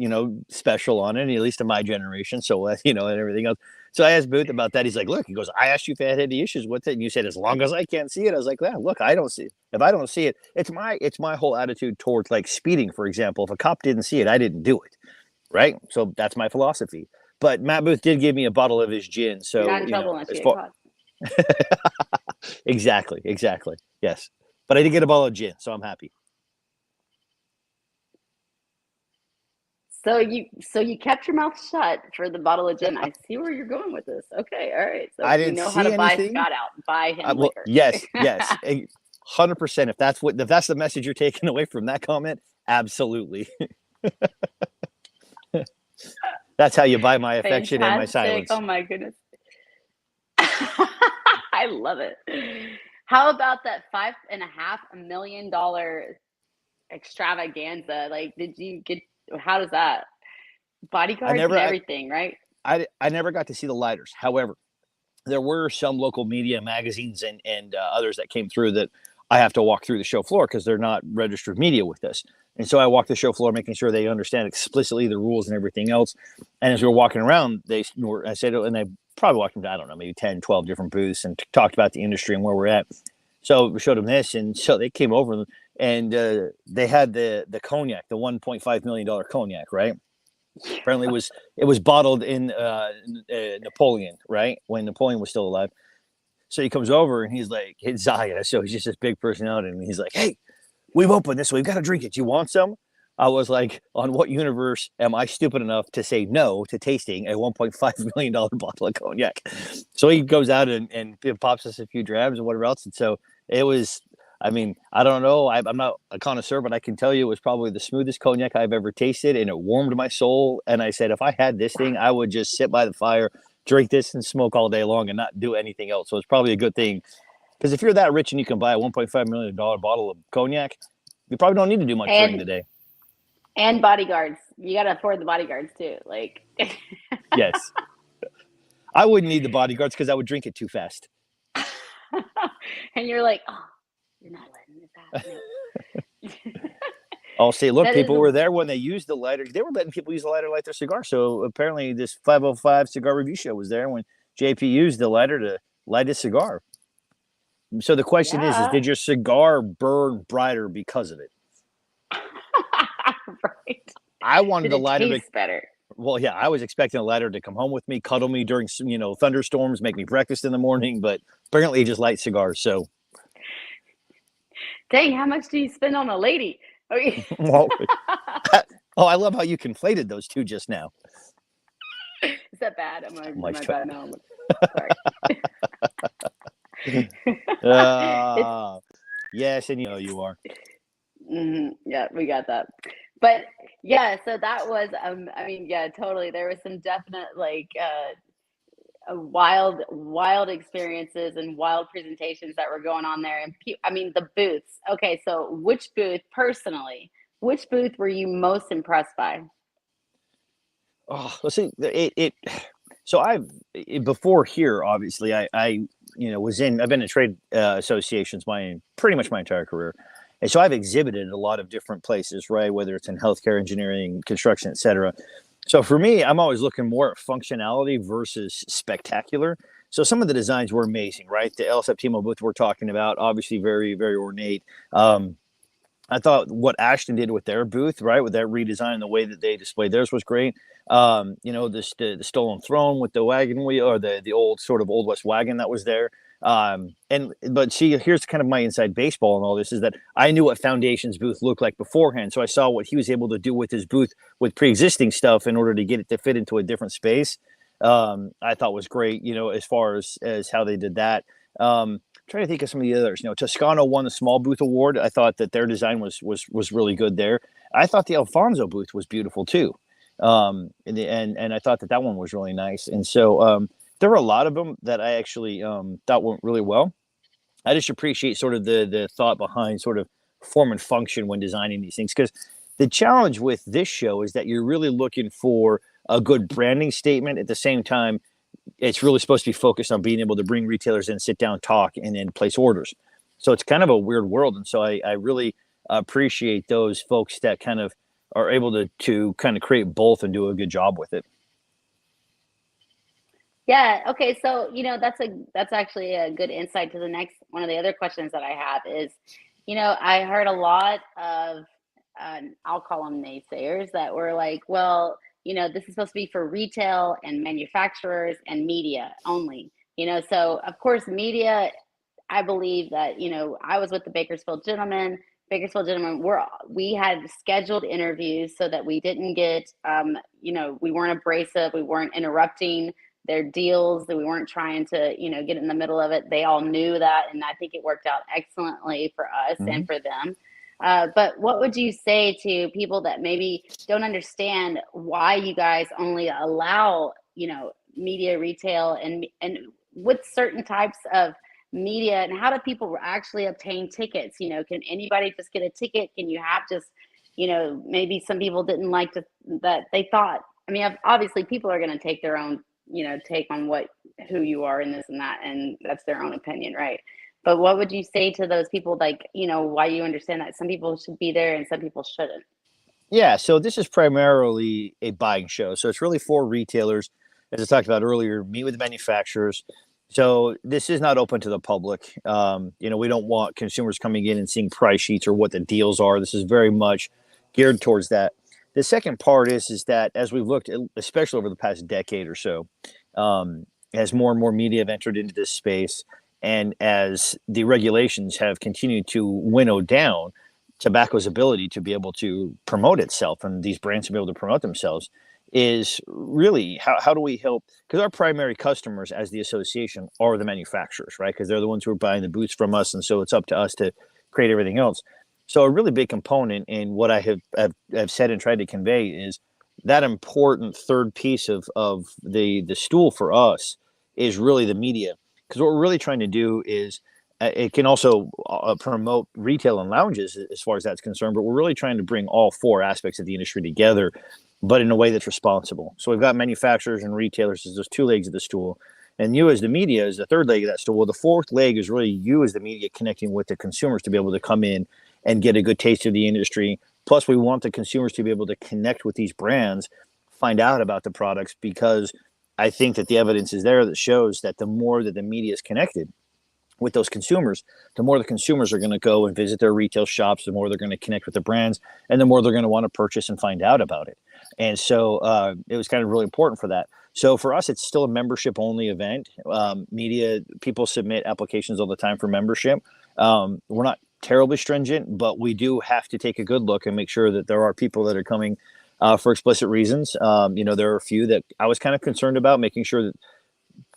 C: special on it, at least in my generation. So, and everything else. So I asked Booth about that. He's like, look, he goes, I asked you if I had any issues with it. And you said, as long as I can't see it. I was like, yeah, look, I don't see it. If I don't see it, it's my whole attitude towards like speeding, for example. If a cop didn't see it, I didn't do it. Right. So that's my philosophy. But Matt Booth did give me a bottle of his gin. So,
A: you're not in trouble unless you get caught.
C: Exactly. Yes. But I did get a bottle of gin, so I'm happy.
A: So you kept your mouth shut for the bottle of gin. I see where you're going with this. Okay, all right. So
C: I didn't
A: know
C: see
A: how to buy
C: anything.
A: Scott out. Buy him liquor.
C: Yes, 100%. If that's the message you're taking away from that comment, absolutely. That's how you buy my affection and my silence.
A: Oh my goodness. I love it. How about that $5.5 million extravaganza? Like, how does that bodyguards and everything, right?
C: I never got to see the lighters. However, there were some local media, magazines, and others that came through that I have to walk through the show floor because they're not registered media with us. And so I walked the show floor, making sure they understand explicitly the rules and everything else. And as we were walking around, I said, and they probably walked into, I don't know, maybe 10, 12 different booths and talked about the industry and where we're at. So we showed them this, and so they came over and they had the cognac, the $1.5 million cognac, right? Apparently it was bottled in Napoleon, right? When Napoleon was still alive. So he comes over and he's like, it's Zaya. So he's just this big personality. And he's like, hey, we've opened this. We've got to drink it. Do you want some? I was like, on what universe am I stupid enough to say no to tasting a $1.5 million bottle of cognac? So he goes out and pops us a few drabs and whatever else. And so it was, I mean, I don't know. I'm not a connoisseur, but I can tell you it was probably the smoothest cognac I've ever tasted, and it warmed my soul. And I said, if I had this thing, I would just sit by the fire, drink this, and smoke all day long and not do anything else. So it's probably a good thing. Because if you're that rich and you can buy a $1.5 million bottle of cognac, you probably don't need to do much during the day.
A: And bodyguards. You got to afford the bodyguards, too. Like,
C: yes. I wouldn't need the bodyguards because I would drink it too fast.
A: And you're like, oh, you're not letting this happen.
C: I'll say, look, people were there when they used the lighter. They were letting people use the lighter to light their cigar. So apparently this 505 Cigar Review Show was there when JP used the lighter to light his cigar. So the question is, did your cigar burn brighter because of it?
A: Right.
C: I wanted the lighter
A: to taste better.
C: Well, yeah, I was expecting a lighter to come home with me, cuddle me during, thunderstorms, make me breakfast in the morning, but apparently he just lights cigars. So,
A: dang, how much do you spend on a lady?
C: Well, I love how you conflated those two just now.
A: Is that bad? Am I bad now? Sorry. It's
C: Yes, and you are.
A: yeah, we got that. But yeah, so that was I mean, yeah, totally. There was some definite like wild experiences and wild presentations that were going on there. And I mean, the booths. Okay, so which booth personally? Which booth were you most impressed by?
C: Oh, let's see. So before here, obviously, I've been in trade associations pretty much my entire career. And so I've exhibited in a lot of different places, right? Whether it's in healthcare, engineering, construction, etc. So for me, I'm always looking more at functionality versus spectacular. So some of the designs were amazing, right? The El Septimo booth we're talking about, obviously very, very ornate. I thought what Ashton did with their booth, right, with that redesign and the way that they displayed theirs was great. The stolen throne with the wagon wheel, or the old sort of old west wagon that was there. But see, here's kind of my inside baseball and all this is that I knew what Foundation's booth looked like beforehand, so I saw what he was able to do with his booth with pre-existing stuff in order to get it to fit into a different space. I thought was great, as far as how they did that. Trying to think of some of the others. Toscano won the small booth award. I thought that their design was really good there. I thought the Alfonso booth was beautiful too, and I thought that one was really nice. And so there were a lot of them that I actually thought went really well. I just appreciate sort of the thought behind sort of form and function when designing these things, because the challenge with this show is that you're really looking for a good branding statement at the same time it's really supposed to be focused on being able to bring retailers in, sit down, talk, and then place orders. So it's kind of a weird world. And so I really appreciate those folks that kind of are able to kind of create both and do a good job with it.
A: Yeah. Okay. So, that's actually a good insight to the next one of the other questions that I have is, I heard a lot of, I'll call them naysayers that were like, well, this is supposed to be for retail and manufacturers and media only, so of course, media, I believe that, I was with the Bakersfield Gentlemen. Bakersfield Gentlemen, we had scheduled interviews so that we didn't get, we weren't abrasive, we weren't interrupting their deals, that we weren't trying to, get in the middle of it. They all knew that, and I think it worked out excellently for us
C: Mm-hmm.
A: and for them. But what would you say to people that maybe don't understand why you guys only allow, media retail and with certain types of media, and how do people actually obtain tickets? Can anybody just get a ticket? Can you have just, maybe some people didn't like that they thought, I mean, obviously people are going to take their own, take on who you are and this and that, and that's their own opinion, right? But what would you say to those people, like, why you understand that some people should be there and some people shouldn't?
C: Yeah, so this is primarily a buying show. So it's really for retailers, as I talked about earlier, meet with manufacturers. So this is not open to the public. We don't want consumers coming in and seeing price sheets or what the deals are. This is very much geared towards that. The second part is that as we've looked, especially over the past decade or so, as more and more media have entered into this space, and as the regulations have continued to winnow down tobacco's ability to be able to promote itself and these brands to be able to promote themselves, is really how do we help? Because our primary customers as the association are the manufacturers, right? Because they're the ones who are buying the boots from us, and so it's up to us to create everything else. So a really big component in what I have said and tried to convey is that important third piece of the stool for us is really the media. Because what we're really trying to do is it can also promote retail and lounges as far as that's concerned, but we're really trying to bring all four aspects of the industry together, but in a way that's responsible. So we've got manufacturers and retailers as those two legs of the stool, and you as the media is the third leg of that stool. Well, the fourth leg is really you as the media connecting with the consumers to be able to come in and get a good taste of the industry. Plus, we want the consumers to be able to connect with these brands, find out about the products, because I think that the evidence is there that shows that the more that the media is connected with those consumers, the more the consumers are going to go and visit their retail shops, the more they're going to connect with the brands, and the more they're going to want to purchase and find out about it. And so it was kind of really important for that. So for us, it's still a membership only event. Media people submit applications all the time for membership. We're not terribly stringent, but we do have to take a good look and make sure that there are people that are coming for explicit reasons. There are a few that I was kind of concerned about, making sure that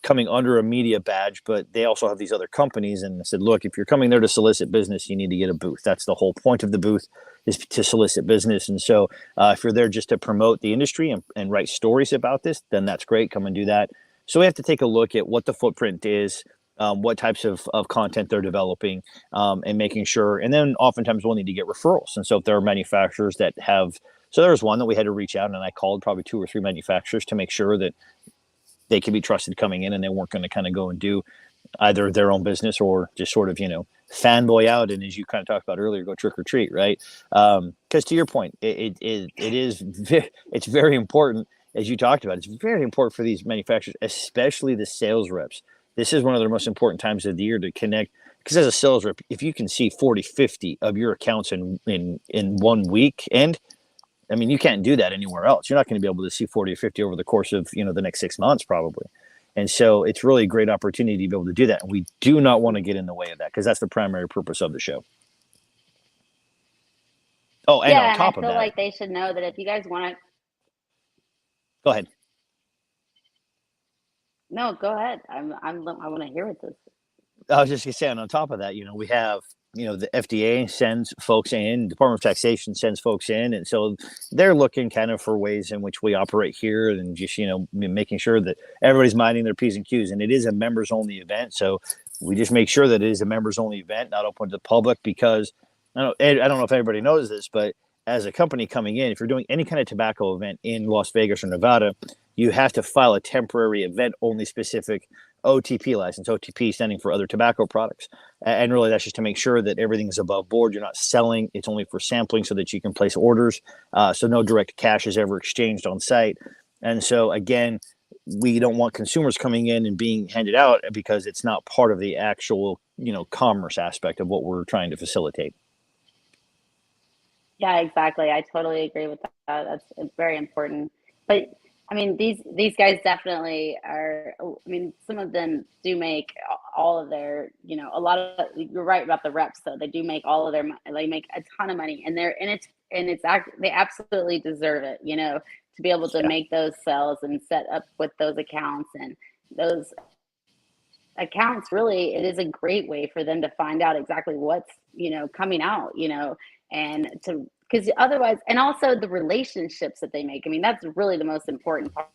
C: coming under a media badge, but they also have these other companies. And I said, look, if you're coming there to solicit business, you need to get a booth. That's the whole point of the booth, is to solicit business. And so if you're there just to promote the industry and write stories about this, then that's great. Come and do that. So we have to take a look at what the footprint is, what types of content they're developing, and making sure. And then oftentimes we'll need to get referrals. And so if there are manufacturers that have, so there was one that we had to reach out, and I called probably 2 or 3 manufacturers to make sure that they could be trusted coming in, and they weren't going to kind of go and do either their own business or just sort of, fanboy out. And as you kind of talked about earlier, go trick or treat, right? Because to your point, it's very important, as you talked about. It's very important for these manufacturers, especially the sales reps. This is one of the most important times of the year to connect. Because as a sales rep, if you can see 40, 50 of your accounts in 1 week, and I mean, you can't do that anywhere else. You're not going to be able to see 40 or 50 over the course of, the next 6 months, probably. And so it's really a great opportunity to be able to do that. And we do not want to get in the way of that, because that's the primary purpose of the show. Oh, and on top of that,
A: I feel like they should know that if you guys want to.
C: Go ahead.
A: No, go ahead. I want to hear what this.
C: I was just going to say, and on top of that, we have, the FDA sends folks in, Department of Taxation sends folks in. And so they're looking kind of for ways in which we operate here, and just, making sure that everybody's minding their P's and Q's. And it is a members only event. So we just make sure that it is a members only event, not open to the public, because I don't know if everybody knows this, but as a company coming in, if you're doing any kind of tobacco event in Las Vegas or Nevada, you have to file a temporary event only specific OTP license, OTP standing for other tobacco products. And really that's just to make sure that everything is above board. You're not selling, it's only for sampling so that you can place orders. So no direct cash is ever exchanged on site. And so again, we don't want consumers coming in and being handed out, because it's not part of the actual, commerce aspect of what we're trying to facilitate.
A: Yeah, exactly. I totally agree with that. It's very important. But I mean, these guys definitely are. I mean, some of them do make all of their, a lot of. You're right about the reps, though. They do make all of their. They make a ton of money, and they absolutely deserve it. To be able to make those sales and set up with those accounts, and those accounts, really, it is a great way for them to find out exactly what's coming out. And because otherwise, and also the relationships that they make. I mean, that's really the most important part,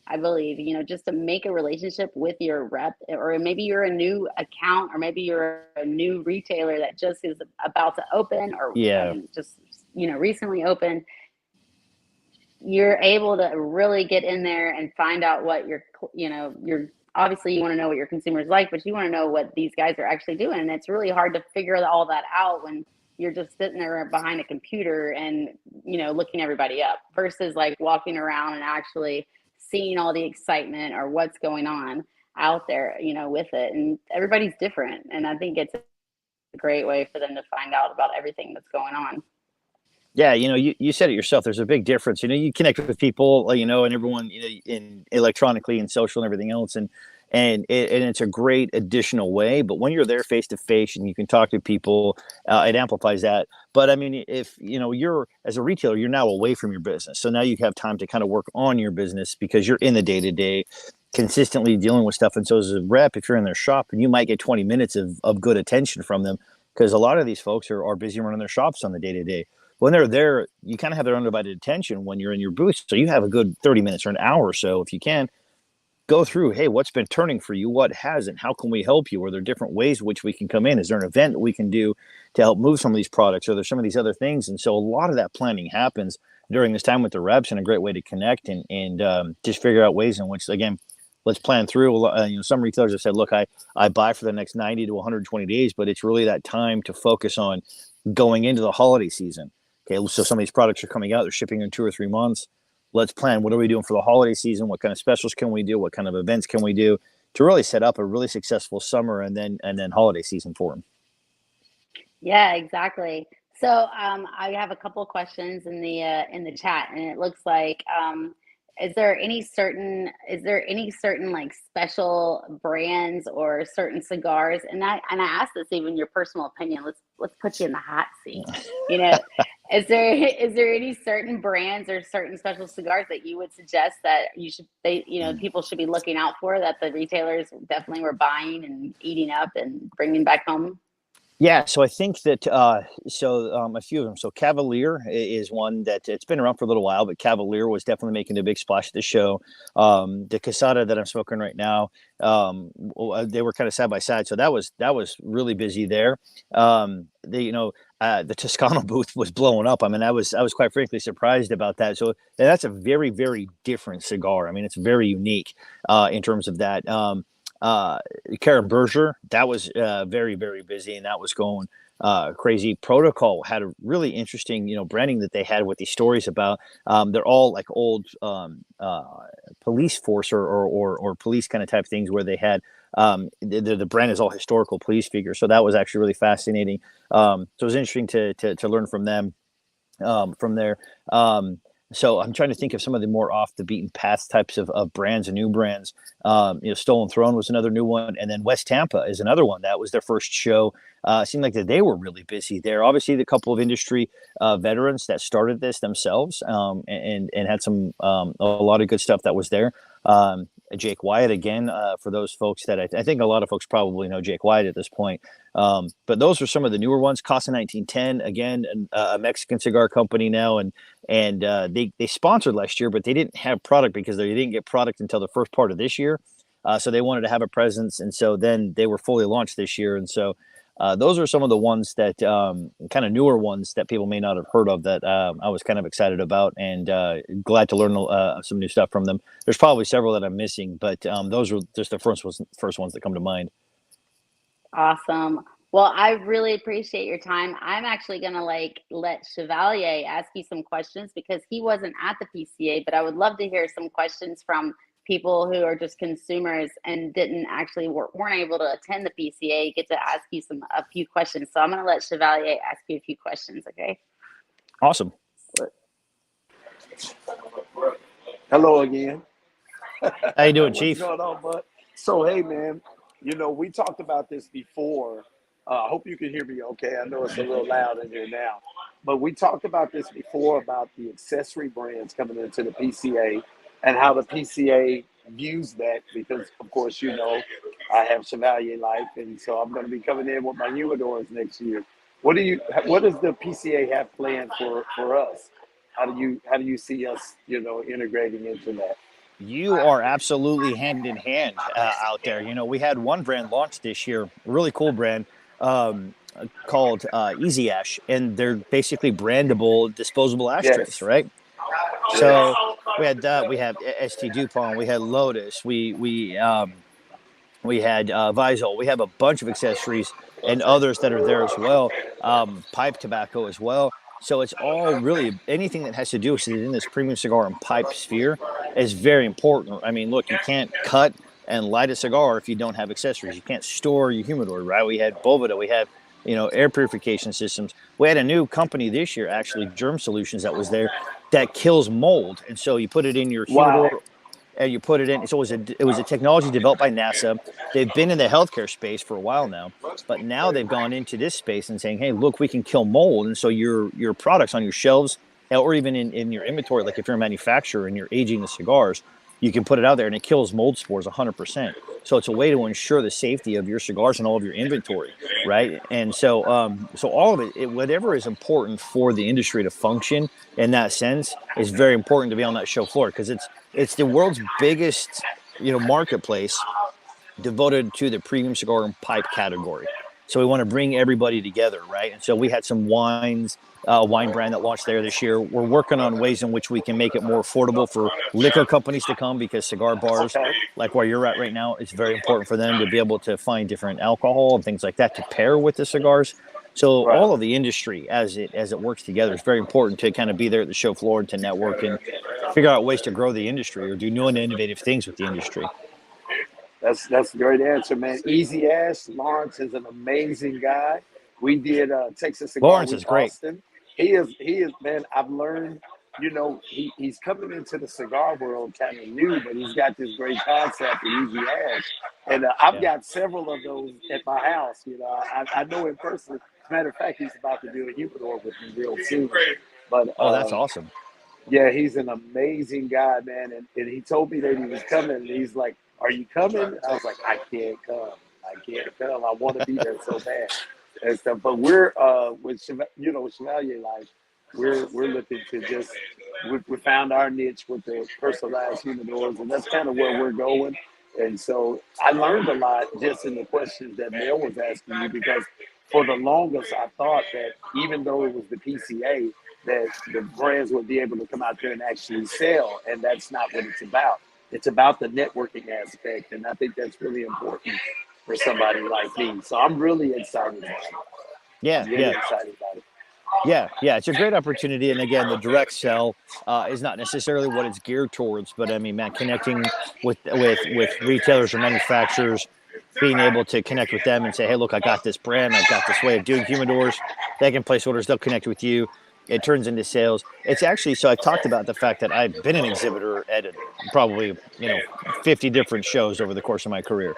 A: I believe, just to make a relationship with your rep, or maybe you're a new account, or maybe you're a new retailer that just is about to open, or just, recently opened. You're able to really get in there and find out what you're obviously you want to know what your consumers like, but you want to know what these guys are actually doing. And it's really hard to figure all that out when you're just sitting there behind a computer and, looking everybody up, versus like walking around and actually seeing all the excitement or what's going on out there, with it. And everybody's different. And I think it's a great way for them to find out about everything that's going on.
C: Yeah, you said it yourself. There's a big difference. You connect with people, and everyone, in electronically and social and everything else, and it's a great additional way. But when you're there face to face and you can talk to people, it amplifies that. But I mean, if you're, as a retailer, you're now away from your business, so now you have time to kind of work on your business, because you're in the day to day, consistently dealing with stuff. And so as a rep, if you're in their shop, and you might get 20 minutes of good attention from them, because a lot of these folks are busy running their shops on the day to day. When they're there, you kind of have their undivided attention when you're in your booth. So you have a good 30 minutes or an hour or so, if you can, go through, hey, what's been turning for you? What hasn't? How can we help you? Are there different ways in which we can come in? Is there an event that we can do to help move some of these products? Are there some of these other things? And so a lot of that planning happens during this time with the reps, and a great way to connect and just figure out ways in which, again, let's plan through. Some retailers have said, look, I buy for the next 90 to 120 days, but it's really that time to focus on going into the holiday season. Okay, so some of these products are coming out, they're shipping in 2 or 3 months. Let's plan, what are we doing for the holiday season? What kind of specials can we do? What kind of events can we do to really set up a really successful summer and then holiday season for them?
A: Yeah, exactly. So I have a couple of questions in the chat, and it looks like is there any certain like special brands or certain cigars? And I asked this, even your personal opinion. Let's put you in the hot seat. Is there any certain brands or certain special cigars that you would suggest that people should be looking out for, that the retailers definitely were buying and eating up and bringing back home?
C: Yeah, so I think that a few of them. So Cavalier is one that it's been around for a little while, but Cavalier was definitely making a big splash at the show. The Casada that I'm smoking right now, they were kind of side by side, so that was really busy there. The Toscano booth was blowing up. I mean, I was quite frankly surprised about that. So that's a very very different cigar. I mean, it's very unique in terms of that. Uh, Karen Berger, that was very, very busy, and that was going crazy. Protocol had a really interesting, branding that they had with these stories about. They're all like old police force or police kind of type things where they had the brand is all historical police figures. So that was actually really fascinating. So it was interesting to learn from them from there. So I'm trying to think of some of the more off the beaten path types of brands and new brands. Stolen Throne was another new one, and then West Tampa is another one. That was their first show. It seemed like that they were really busy there. Obviously, the couple of industry veterans that started this themselves and had a lot of good stuff that was there. Jake Wyatt again, for those folks that I think a lot of folks probably know Jake Wyatt at this point. But those are some of the newer ones. Casa 1910, again, a Mexican cigar company now, and they sponsored last year, but they didn't have product because they didn't get product until the first part of this year. So they wanted to have a presence, and so then they were fully launched this year. And so those are some of the ones that kind of newer ones that people may not have heard of that I was kind of excited about and glad to learn some new stuff from them. There's probably several that I'm missing, but those were just the first ones that come to mind.
A: Awesome. Well, I really appreciate your time. I'm actually gonna let Chevalier ask you some questions because he wasn't at the PCA, but I would love to hear some questions from people who are just consumers and didn't actually weren't able to attend the PCA. Get to ask you a few questions. So I'm gonna let Chevalier ask you a few questions. Okay.
C: Awesome.
B: Hello again.
C: How you doing,
B: What's
C: Chief?
B: going on, bud? So, hey, man, we talked about this before. I hope you can hear me okay. I know it's a little loud in here now. But we talked about this before about the accessory brands coming into the PCA and how the PCA views that because, of course, I have Chevalier Life, and so I'm going to be coming in with my humidors next year. What does the PCA have planned for us? How do you see us, integrating into that?
C: You are absolutely hand in hand out there. We had one brand launched this year, a really cool brand called Easy Ash, and they're basically brandable disposable ashtrays,
B: Yes.
C: right?
B: Yes.
C: So we had that. We had ST Dupont. We had Lotus. We had Visol. We have a bunch of accessories and others that are there as well. Pipe tobacco as well. So it's all really anything that has to do with it in this premium cigar and pipe sphere is very important. I mean, look, you can't cut and light a cigar if you don't have accessories. You can't store your humidor, right? We had Boveda. We have air purification systems. We had a new company this year, actually, Germ Solutions, that was there that kills mold, and so you put it in your
B: Wow.
C: humidor and you put it in. So it was a technology developed by NASA. They've been in the healthcare space for a while now, but now they've gone into this space and saying, "Hey, look, we can kill mold." And so your products on your shelves or even in your inventory, like if you're a manufacturer and you're aging the cigars, you can put it out there and it kills mold spores 100%. So it's a way to ensure the safety of your cigars and all of your inventory, right? And so all of it, whatever is important for the industry to function in that sense, is very important to be on that show floor because it's the world's biggest, marketplace devoted to the premium cigar and pipe category. So we want to bring everybody together, right? And so we had some wine brand that launched there this year. We're working on ways in which we can make it more affordable for liquor companies to come because cigar bars,
B: Okay.
C: like where you're at right now, it's very important for them to be able to find different alcohol and things like that to pair with the cigars. So
B: Right.
C: all of the industry as it works together is very important to kind of be there at the show floor and to network and figure out ways to grow the industry or do new and innovative things with the industry.
B: That's a great answer, man. Easy Ash Lawrence is an amazing guy. We did Texas Cigar
C: Lawrence
B: Week
C: is great.
B: Austin. He is man. I've learned, he's coming into the cigar world kind of new, but he's got this great concept of Easy Ash, and I've
C: Yeah.
B: got several of those at my house. I know him personally. matter of fact, he's about to do a humidor with me real soon. But
C: Oh, that's awesome.
B: yeah, he's an amazing guy, man. And he told me that he was coming. And he's like, "Are you coming?" I was like, "I can't come. I can't come. I want to be there so bad and stuff." But we're with with Chevalier Life, we're looking to just we found our niche with the personalized humidors, and that's kind of where we're going. And so I learned a lot just in the questions that Mel was asking me because for the longest I thought that even though it was the PCA that the brands would be able to come out there and actually sell, and that's not what it's about. It's about the networking aspect, and I think that's really important for somebody like me. So I'm really excited about it.
C: Yeah,
B: I'm really
C: yeah.
B: excited about it.
C: Yeah, it's a great opportunity. And again, the direct sell is not necessarily what it's geared towards, but I mean, man, connecting with retailers or manufacturers, being able to connect with them and say, hey, look, I got this brand, I've got this way of doing humidors. They can place orders, they'll connect with you. It turns into sales. It's actually so I talked about the fact that I've been an exhibitor at probably 50 different shows over the course of my career,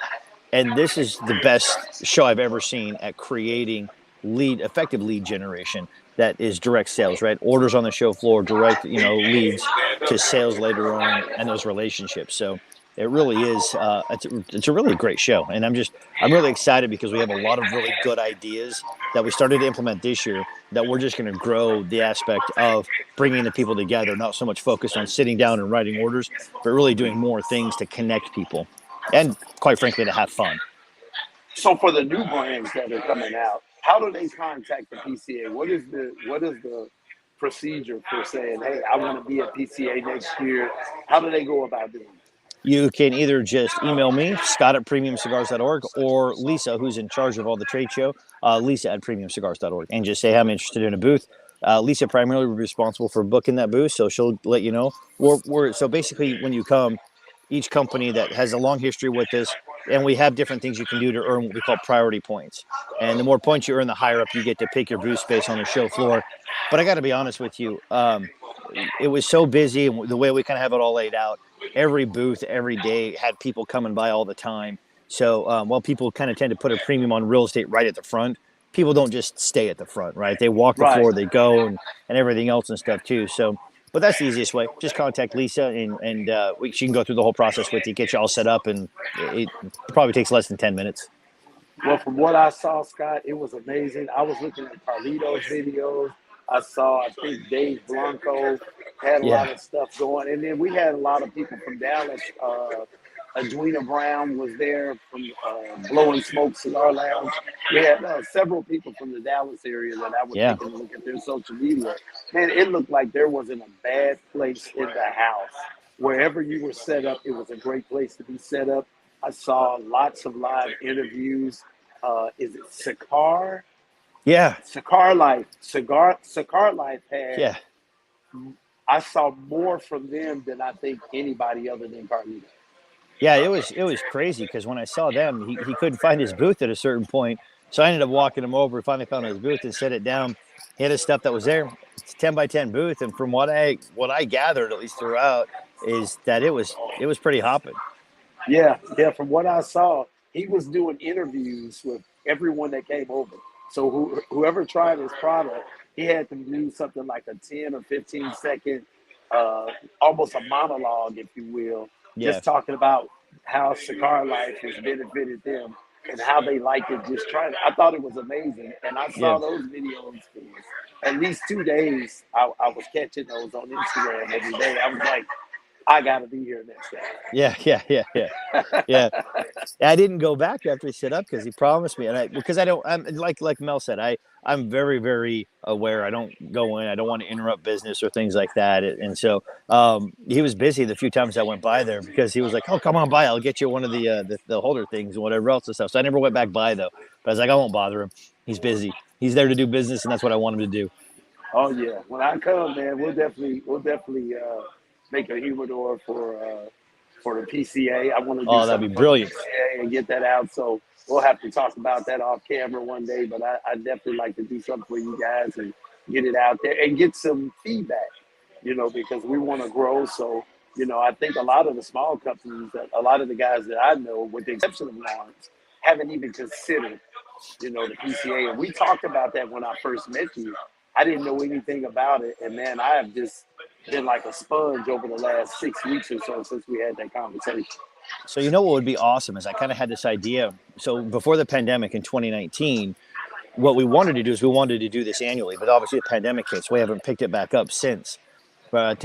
C: and this is the best show I've ever seen at creating effective lead generation that is direct sales, right? Orders on the show floor, direct, leads to sales later on and those relationships. So it really is, it's a really great show. And I'm really excited because we have a lot of really good ideas that we started to implement this year that we're just going to grow the aspect of bringing the people together, not so much focused on sitting down and writing orders, but really doing more things to connect people and quite frankly, to have fun.
B: So for the new brands that are coming out, how do they contact the PCA? What is the procedure for saying, hey, I want to be a PCA next year? How do they go about doing it?
C: You can either just email me, Scott at premiumcigars.org, or Lisa, who's in charge of all the trade show, Lisa at premiumcigars.org, and just say, I'm interested in a booth. Lisa primarily will be responsible for booking that booth, so she'll let you know. So basically, when you come, each company that has a long history with us, and we have different things you can do to earn what we call priority points. And the more points you earn, the higher up you get to pick your booth space on the show floor. But I got to be honest with you, it was so busy, and the way we kind of have it all laid out, every booth every day had people coming by all the time. So while people kind of tend to put a premium on real estate right at the front, people don't just stay at the front, right? They walk the
B: Right.
C: floor, they go, and everything else and stuff too. So, but that's the easiest way. Just contact Lisa, and she can go through the whole process with you, get you all set up, and it probably takes less than 10 minutes.
B: Well, from what I saw, Scott, it was amazing. I was looking at Carlito's videos. I think Dave Blanco had a
C: Yeah.
B: lot of stuff going. And then we had a lot of people from Dallas. Edwina Brown was there from Blowing Smoke Cigar Lounge. We had several people from the Dallas area that I was
C: Yeah.
B: taking a look at their social media. Man, it looked like there wasn't a bad place in the house. Wherever you were set up, it was a great place to be set up. I saw lots of live interviews. Is it Cigar?
C: Yeah.
B: Cigar Life had.
C: Yeah.
B: I saw more from them than I think anybody other than Carlito.
C: Yeah, it was crazy because when I saw them, he couldn't find his booth at a certain point. So I ended up walking him over, finally found his booth and set it down. He had his stuff that was there. It's a 10 by 10 booth, and from what I gathered, at least throughout, is that it was pretty hopping.
B: Yeah, yeah. From what I saw, he was doing interviews with everyone that came over. So whoever tried his product, he had them do something like a 10 or 15 second, uh, almost a monologue, if you will,
C: Yeah,
B: just talking about how Cigar Life has benefited them and how they like it. Just trying. I thought it was amazing, and I
C: yeah.
B: saw those videos for at least 2 days. I was catching those on Instagram every day. I was like, I got to be here next
C: Yeah. I didn't go back after he set up because he promised me, and because I don't. I'm like Mel said, I'm very very aware. I don't go in. I don't want to interrupt business or things like that. And so he was busy the few times I went by there because he was like, "Oh, come on by. I'll get you one of the holder things and whatever else and stuff." So I never went back by though. But I was like, I won't bother him. He's busy. He's there to do business, and that's what I want him to do.
B: Oh yeah, when I come, man, we'll definitely make a humidor for the PCA. I want to do
C: Oh, that'd be
B: something for the
C: brilliant.
B: PCA and get that out. So we'll have to talk about that off camera one day. But I definitely like to do something for you guys and get it out there and get some feedback. Because we want to grow. So I think a lot of the small companies, a lot of the guys that I know, with the exception of Lawrence, haven't even considered the PCA. And we talked about that when I first met you. I didn't know anything about it. And man, I have just been like a sponge over the last 6 weeks or so since we had that conversation.
C: So you know what would be awesome is I kind of had this idea. So before the pandemic in 2019, what we wanted to do is we wanted to do this annually, but obviously the pandemic hit, so we haven't picked it back up since. But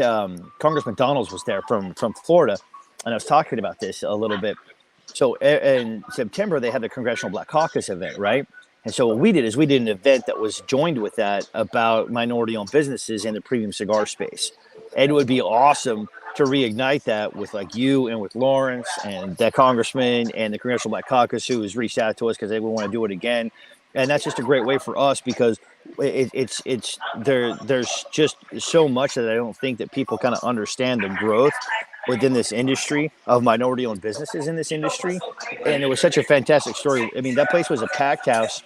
C: Congressman Donalds was there from Florida, and I was talking about this a little bit. So in September, they had the Congressional Black Caucus event, right? And so what we did is we did an event that was joined with that about minority-owned businesses in the premium cigar space. And it would be awesome to reignite that with like you and with Lawrence and that congressman and the Congressional Black Caucus who has reached out to us because they would want to do it again. And that's just a great way for us because there's just so much that I don't think that people kind of understand the growth within this industry of minority-owned businesses in this industry. And it was such a fantastic story. I mean, that place was a packed house.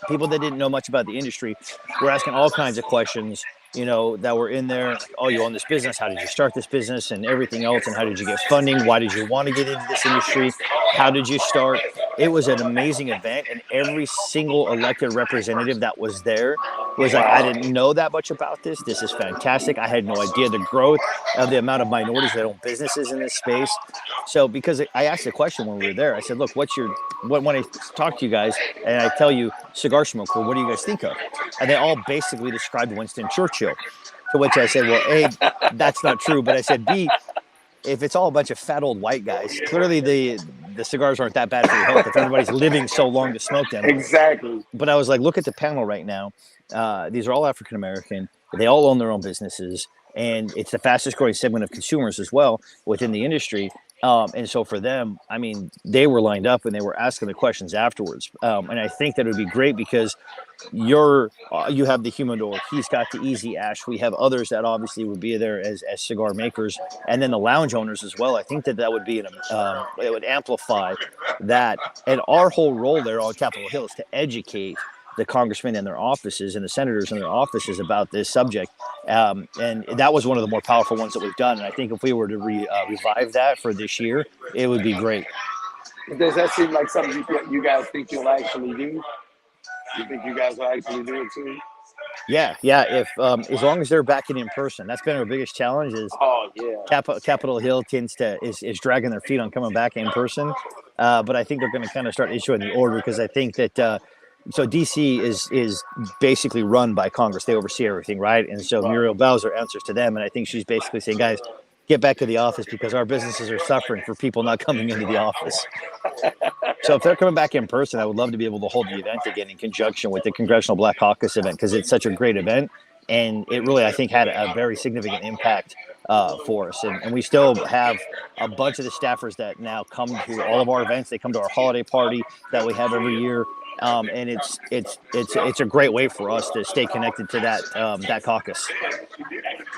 C: People that didn't know much about the industry were asking all kinds of questions, that were in there. Like, oh, you own this business. How did you start this business and everything else? And how did you get funding? Why did you want to get into this industry? How did you start? It was an amazing event. And every single elected representative that was there was like, I didn't know that much about this. This is fantastic. I had no idea the growth of the amount of minorities that own businesses in this space. So because I asked the question when we were there, I said, look, when I talk to you guys and I tell you cigar smoker, what do you guys think of? And they all basically described Winston Churchill. To which I said, well, A, that's not true. But I said, B, if it's all a bunch of fat old white guys, clearly the cigars aren't that bad for your health if everybody's living so long to smoke them.
B: Exactly.
C: But I was like, look at the panel right now. These are all African American. They all own their own businesses. And it's the fastest growing segment of consumers as well within the industry. And so for them, I mean, they were lined up and they were asking the questions afterwards. And I think that it would be great because you have the humidor, he's got the easy ash. We have others that obviously would be there as cigar makers, and then the lounge owners as well. I think that would be it would amplify that. And our whole role there on Capitol Hill is to educate the congressmen in their offices and the senators in their offices about this subject. And that was one of the more powerful ones that we've done. And I think if we were to revive that for this year, it would be great.
B: Does that seem like something you guys think you'll actually do? You think you guys will actually do it too?
C: Yeah. If as long as they're backing in person, that's been our biggest challenge. Is Capitol Hill is dragging their feet on coming back in person, but I think they're going to kind of start issuing the order because I think that. So DC is basically run by Congress. They oversee everything, right? And so Muriel Bowser answers to them, and I think she's basically saying, guys, get back to the office because our businesses are suffering for people not coming into the office. So if they're coming back in person, I would love to be able to hold the event again in conjunction with the Congressional Black Caucus event because it's such a great event. And it really, I think, had a very significant impact for us. And we still have a bunch of the staffers that now come to all of our events. They come to our holiday party that we have every year. And it's a great way for us to stay connected to that caucus.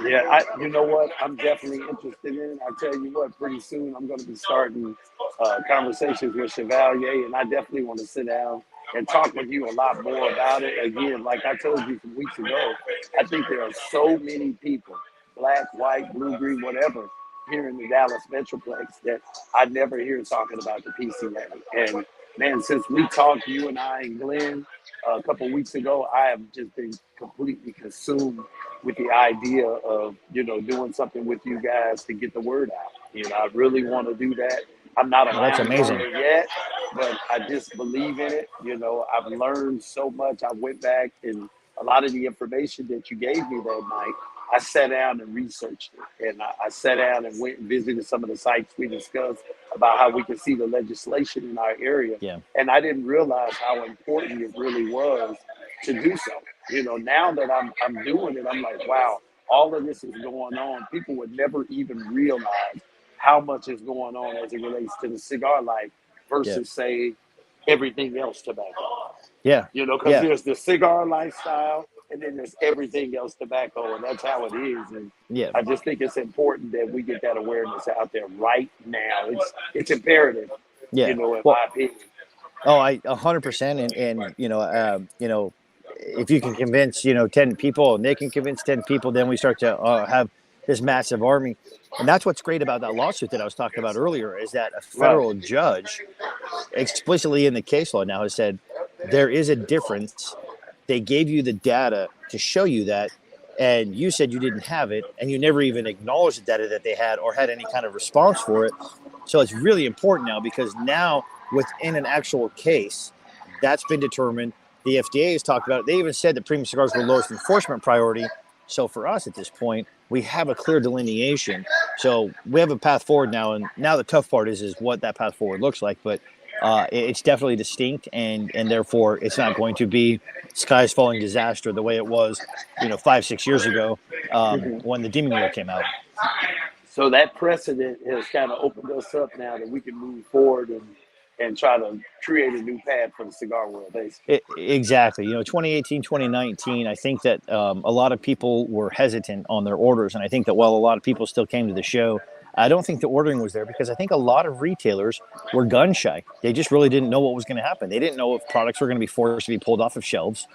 B: Yeah, you know what? I'm definitely interested in it. I tell you what, pretty soon I'm going to be starting conversations with Chevalier, and I definitely want to sit down and talk with you a lot more about it. Again, like I told you some weeks ago, I think there are so many people, black, white, blue, green, whatever, here in the Dallas Metroplex that I never hear talking about the PCA. And man, since we talked, you and I and Glenn, a couple weeks ago, I have just been completely consumed with the idea of, doing something with you guys to get the word out. I really want to do that. I'm not a
C: that's amazing
B: yet, but I just believe in it. I've learned so much. I went back and a lot of the information that you gave me that night, I sat down and researched it. And I sat down and went and visited some of the sites we discussed about how we can see the legislation in our area.
C: Yeah.
B: And I didn't realize how important it really was to do so. Now that I'm doing it, I'm like, wow, all of this is going on. People would never even realize how much is going on as it relates to the cigar life versus, say, everything else tobacco.
C: Yeah.
B: Because there's the cigar lifestyle and then there's everything else tobacco, and that's how it is. And I just think it's important that we get that awareness out there right now. It's imperative, in my opinion.
C: Oh, 100%. And if you can convince, 10 people and they can convince 10 people, then we start to have this massive army. And that's what's great about that lawsuit that I was talking about earlier is that a federal judge explicitly in the case law now has said, there is a difference. They gave you the data to show you that, and you said you didn't have it, and you never even acknowledged the data that they had or had any kind of response for it. So it's really important now, because now within an actual case, that's been determined. The FDA has talked about it. They even said that premium cigars were lowest enforcement priority. So for us at this point, we have a clear delineation. So we have a path forward now, and now the tough part is what that path forward looks like. But it's definitely distinct, and therefore it's not going to be skies falling disaster the way it was, 5-6 years ago, when the dimming wheel came out.
B: So that precedent has kind of opened us up now that we can move forward and try to create a new path for the cigar world, basically.
C: Exactly. 2018, 2019, I think that a lot of people were hesitant on their orders. And I think that while a lot of people still came to the show, I don't think the ordering was there, because I think a lot of retailers were gun shy. They just really didn't know what was going to happen. They didn't know if products were going to be forced to be pulled off of shelves.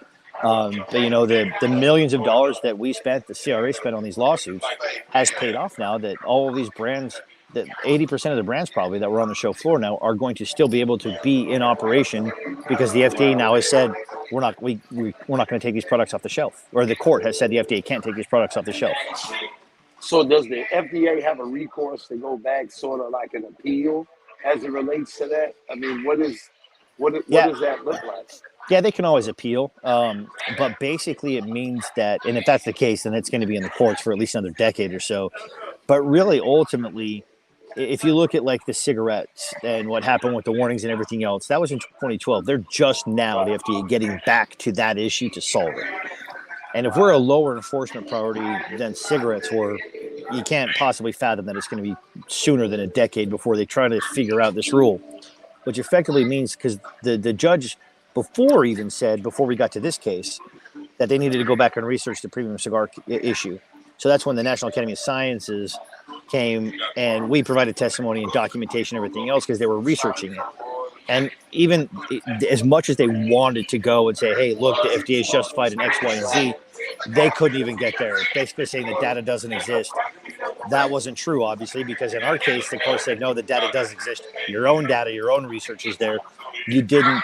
C: But the millions of dollars that we spent, the CRA spent on these lawsuits, has paid off now, that all of these brands, that 80% of the brands probably that were on the show floor now, are going to still be able to be in operation, because the FDA now has said we're not going to take these products off the shelf, or the court has said the FDA can't take these products off the shelf.
B: So does the FDA have a recourse to go back, sort of like an appeal, as it relates to that? I mean, what does that look like?
C: Yeah, they can always appeal, but basically it means that, and if that's the case, then it's going to be in the courts for at least another decade or so. But really, ultimately, if you look at like the cigarettes and what happened with the warnings and everything else, that was in 2012. They're just now, the FDA, getting back to that issue to solve it. And if we're a lower enforcement priority than cigarettes were, you can't possibly fathom that it's going to be sooner than a decade before they try to figure out this rule, which effectively means, because the judge before even said, before we got to this case, that they needed to go back and research the premium cigar issue. So that's when the National Academy of Sciences came, and we provided testimony and documentation and everything else, because they were researching it. And even as much as they wanted to go and say, hey, look, the FDA is justified in X, Y, and Z, they couldn't even get there, basically saying the data doesn't exist. That wasn't true, obviously, because in our case, the court said, no, the data does exist. Your own data, your own research is there. You didn't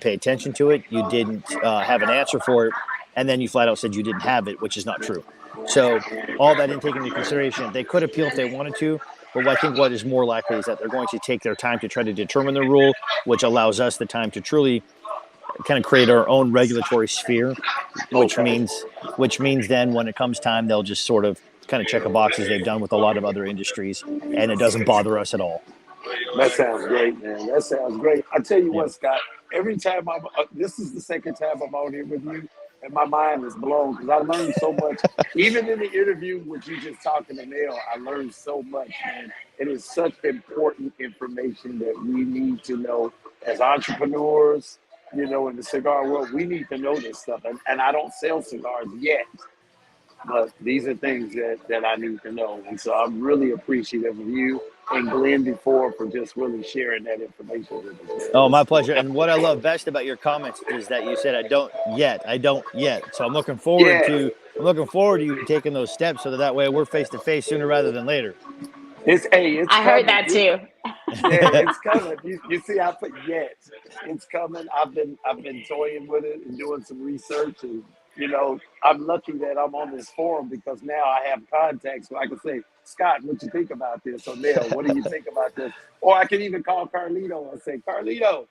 C: pay attention to it. You didn't have an answer for it. And then you flat out said you didn't have it, which is not true. So all that didn't take into consideration. They could appeal if they wanted to, but I think what is more likely is that they're going to take their time to try to determine the rule, which allows us the time to truly kind of create our own regulatory sphere, which means then when it comes time, they'll just sort of kind of check a box, as they've done with a lot of other industries, and it doesn't bother us at all.
B: That sounds great, man. That sounds great. I tell you what, Scott, every time this is the second time I'm on here with you, and my mind is blown, because I learned so much. Even in the interview with you just talking to Neil, I learned so much, man. It is such important information that we need to know as entrepreneurs, in the cigar world. We need to know this stuff. And I don't sell cigars yet, but these are things that I need to know. And so I'm really appreciative of you and Glenn before for just really sharing that information with us.
C: Oh, my pleasure. And what I love best about your comments is that you said, I don't yet. So I'm looking forward to you taking those steps, so that way we're face to face sooner rather than later.
B: It's
A: I heard that too.
B: It's coming. You see, I put yet. It's coming. I've been toying with it and doing some research, and I'm lucky that I'm on this forum, because now I have contacts where I can say, Scott, what you think about this? Or Neil, what do you think about this? Or I can even call Carlito and say, Carlito,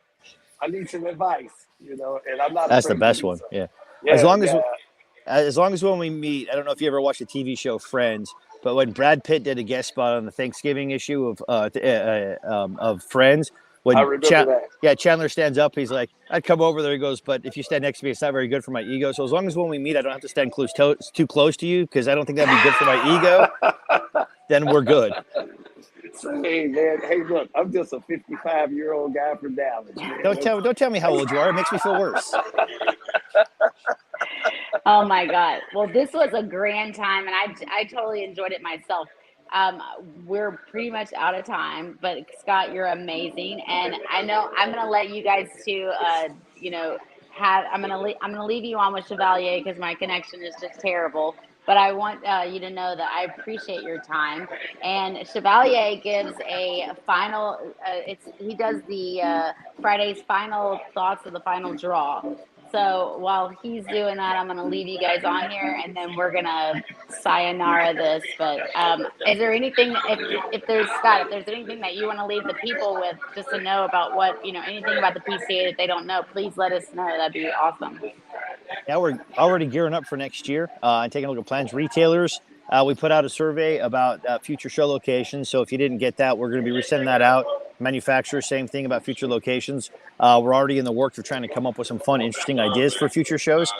B: I need some advice. And I'm not.
C: That's the best one. So. Yeah. As long as when we meet, I don't know if you ever watched the TV show Friends, but when Brad Pitt did a guest spot on the Thanksgiving issue of Friends, when
B: I remember that.
C: Yeah, Chandler stands up. He's like, I'd come over there. He goes, but if you stand next to me, it's not very good for my ego. So as long as when we meet, I don't have to stand too close to you, because I don't think that'd be good for my ego, then we're good.
B: Hey, man. Hey, look, I'm just a 55-year-old guy from Dallas. Man.
C: Don't tell me how old you are. It makes me feel worse.
A: Oh my God. Well, this was a grand time, and I totally enjoyed it myself. We're pretty much out of time, but Scott, you're amazing. And I know I'm going to let you guys to, I'm gonna leave you on with Chevalier because my connection is just terrible. But I want you to know that I appreciate your time. And Chevalier gives a final. He does the Friday's final thoughts of the final draw. So while he's doing that, I'm gonna leave you guys on here, and then we're gonna sayonara this. But is there anything, if there's Scott, if there's anything that you want to leave the people with, just to know about what anything about the PCA that they don't know, please let us know. That'd be awesome.
C: Yeah, we're already gearing up for next year and taking a look at plans. Retailers, we put out a survey about future show locations. So if you didn't get that, we're going to be sending that out. Manufacturers, same thing about future locations. We're already in the works of trying to come up with some fun, interesting ideas for future shows.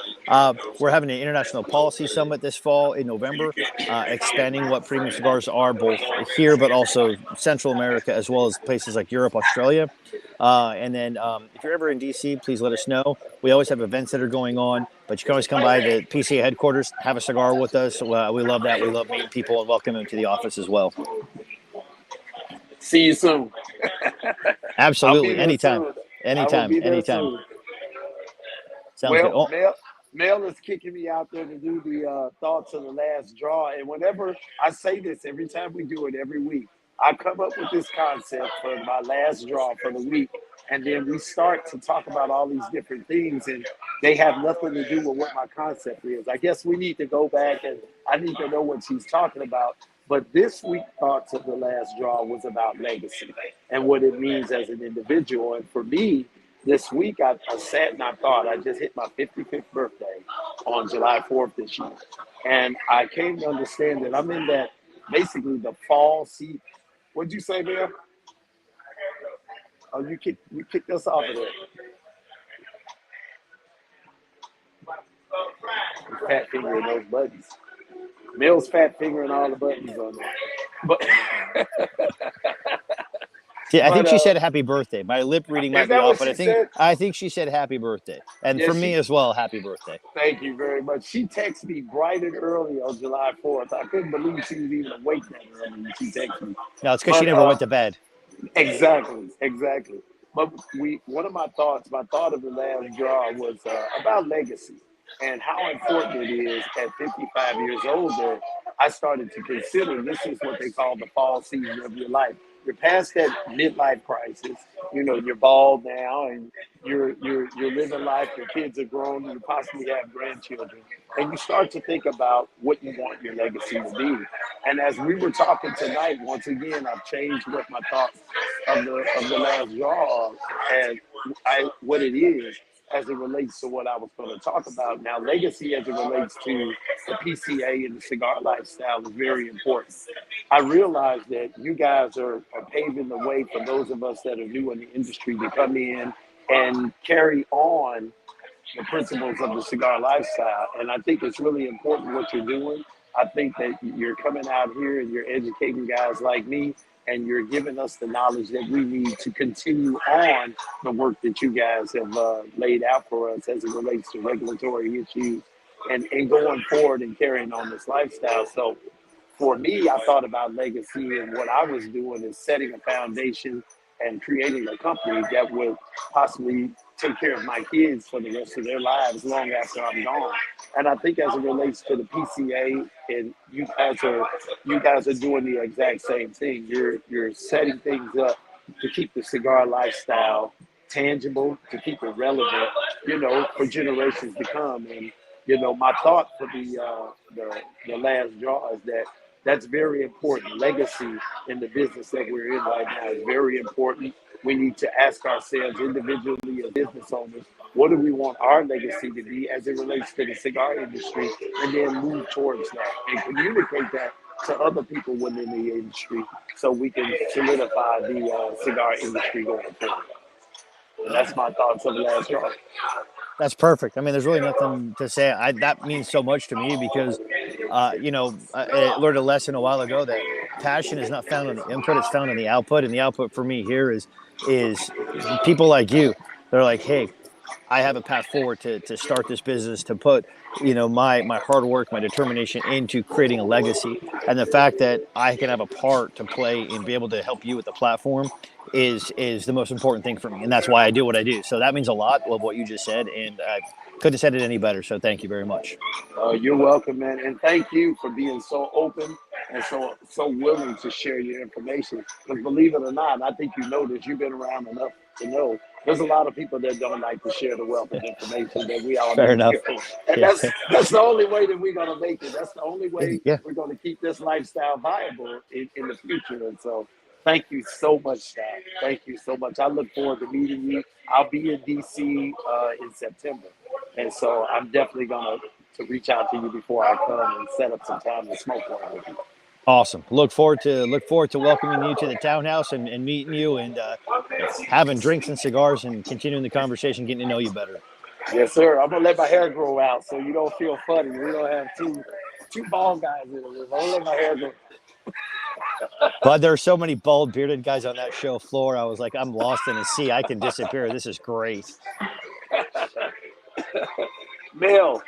C: We're having an international policy summit this fall in November, expanding what premium cigars are both here, but also Central America, as well as places like Europe, Australia. And then if you're ever in DC, please let us know. We always have events that are going on, but you can always come by the PCA headquarters, have a cigar with us. We love that. We love meeting people and welcome them to the office as well.
B: See you soon.
C: Absolutely. Anytime.
B: Soon.
C: Anytime. Anytime.
B: Soon.
C: Sounds good. Oh.
B: Mel is kicking me out there to do the thoughts of the last draw. And whenever I say this, every time we do it every week, I come up with this concept for my last draw for the week. And then we start to talk about all these different things, and they have nothing to do with what my concept is. I guess we need to go back, and I need to know what she's talking about. But this week's thoughts of the last draw was about legacy and what it means as an individual. And for me, this week, I sat and I thought, I just hit my 55th birthday on July 4th this year. And I came to understand that I'm in that, basically the fall season. What'd you say, Bill? Oh, you kicked us off of there. Fat fingering those buttons. Mills fat fingering all the buttons on there. But
C: yeah, I think she said happy birthday. My lip reading might be off, but I think she said happy birthday. And for me as well, happy birthday.
B: Thank you very much. She texted me bright and early on July 4th. I couldn't believe she was even awake that early when she texted me.
C: No, it's because she never went to bed.
B: Exactly. But one of my thought of the last draw was about legacy and how important it is at 55 years old that I started to consider this is what they call the fall season of your life. You're past that midlife crisis. You're bald now and you're living life. Your kids are grown. You possibly have grandchildren. And you start to think about what you want your legacy to be. And as we were talking tonight, once again, I've changed what my thoughts of the last draw and what it is as it relates to what I was going to talk about. Now, legacy as it relates to the PCA and the cigar lifestyle is very important. I realize that you guys are paving the way for those of us that are new in the industry to come in and carry on the principles of the cigar lifestyle. And I think it's really important what you're doing. I think that you're coming out here and you're educating guys like me, and you're giving us the knowledge that we need to continue on the work that you guys have laid out for us as it relates to regulatory issues and going forward and carrying on this lifestyle. So for me, I thought about legacy, and what I was doing is setting a foundation and creating a company that would possibly take care of my kids for the rest of their lives long after I'm gone. And I think as it relates to the PCA, and you guys are doing the exact same thing. You're setting things up to keep the cigar lifestyle tangible, to keep it relevant, for generations to come. And my thought for the last draw is that that's very important. Legacy in the business that we're in right now is very important. We need to ask ourselves individually as business owners, what do we want our legacy to be as it relates to the cigar industry, and then move towards that and communicate that to other people within the industry so we can solidify the cigar industry going forward. And that's my thoughts on the last draw.
C: That's perfect. I mean, there's really nothing to say. That means so much to me because, I learned a lesson a while ago that passion is not found in the input; it's found in the output. And the output for me here is people like you. They're like, hey, I have a path forward to start this business, to put, my hard work, my determination into creating a legacy. And the fact that I can have a part to play and be able to help you with the platform is the most important thing for me. And that's why I do what I do. So that means a lot of what you just said. And I couldn't have said it any better. So thank you very much.
B: You're welcome, man, and thank you for being so open and so willing to share your information. Because believe it or not, I think you know this. You've been around enough to know there's a lot of people that don't like to share the wealth of information that we all
C: Fair
B: need
C: enough.
B: here. And
C: Yeah.
B: that's the only way that we're gonna make it. That's the only way
C: Yeah.
B: we're gonna keep this lifestyle viable in the future. And so thank you so much, Scott. Thank you so much. I look forward to meeting you. I'll be in DC in September. And so I'm definitely gonna to reach out to you before I come and set up some time to smoke one with you.
C: Awesome. Look forward to welcoming you to the townhouse and meeting you and having drinks and cigars and continuing the conversation, getting to know you better.
B: Yes, sir. I'm gonna let my hair grow out so you don't feel funny. We don't have two bald guys in the room. I'm gonna let my hair grow.
C: But there are so many bald bearded guys on that show floor. I was like, I'm lost in a sea. I can disappear. This is great.
B: Mel,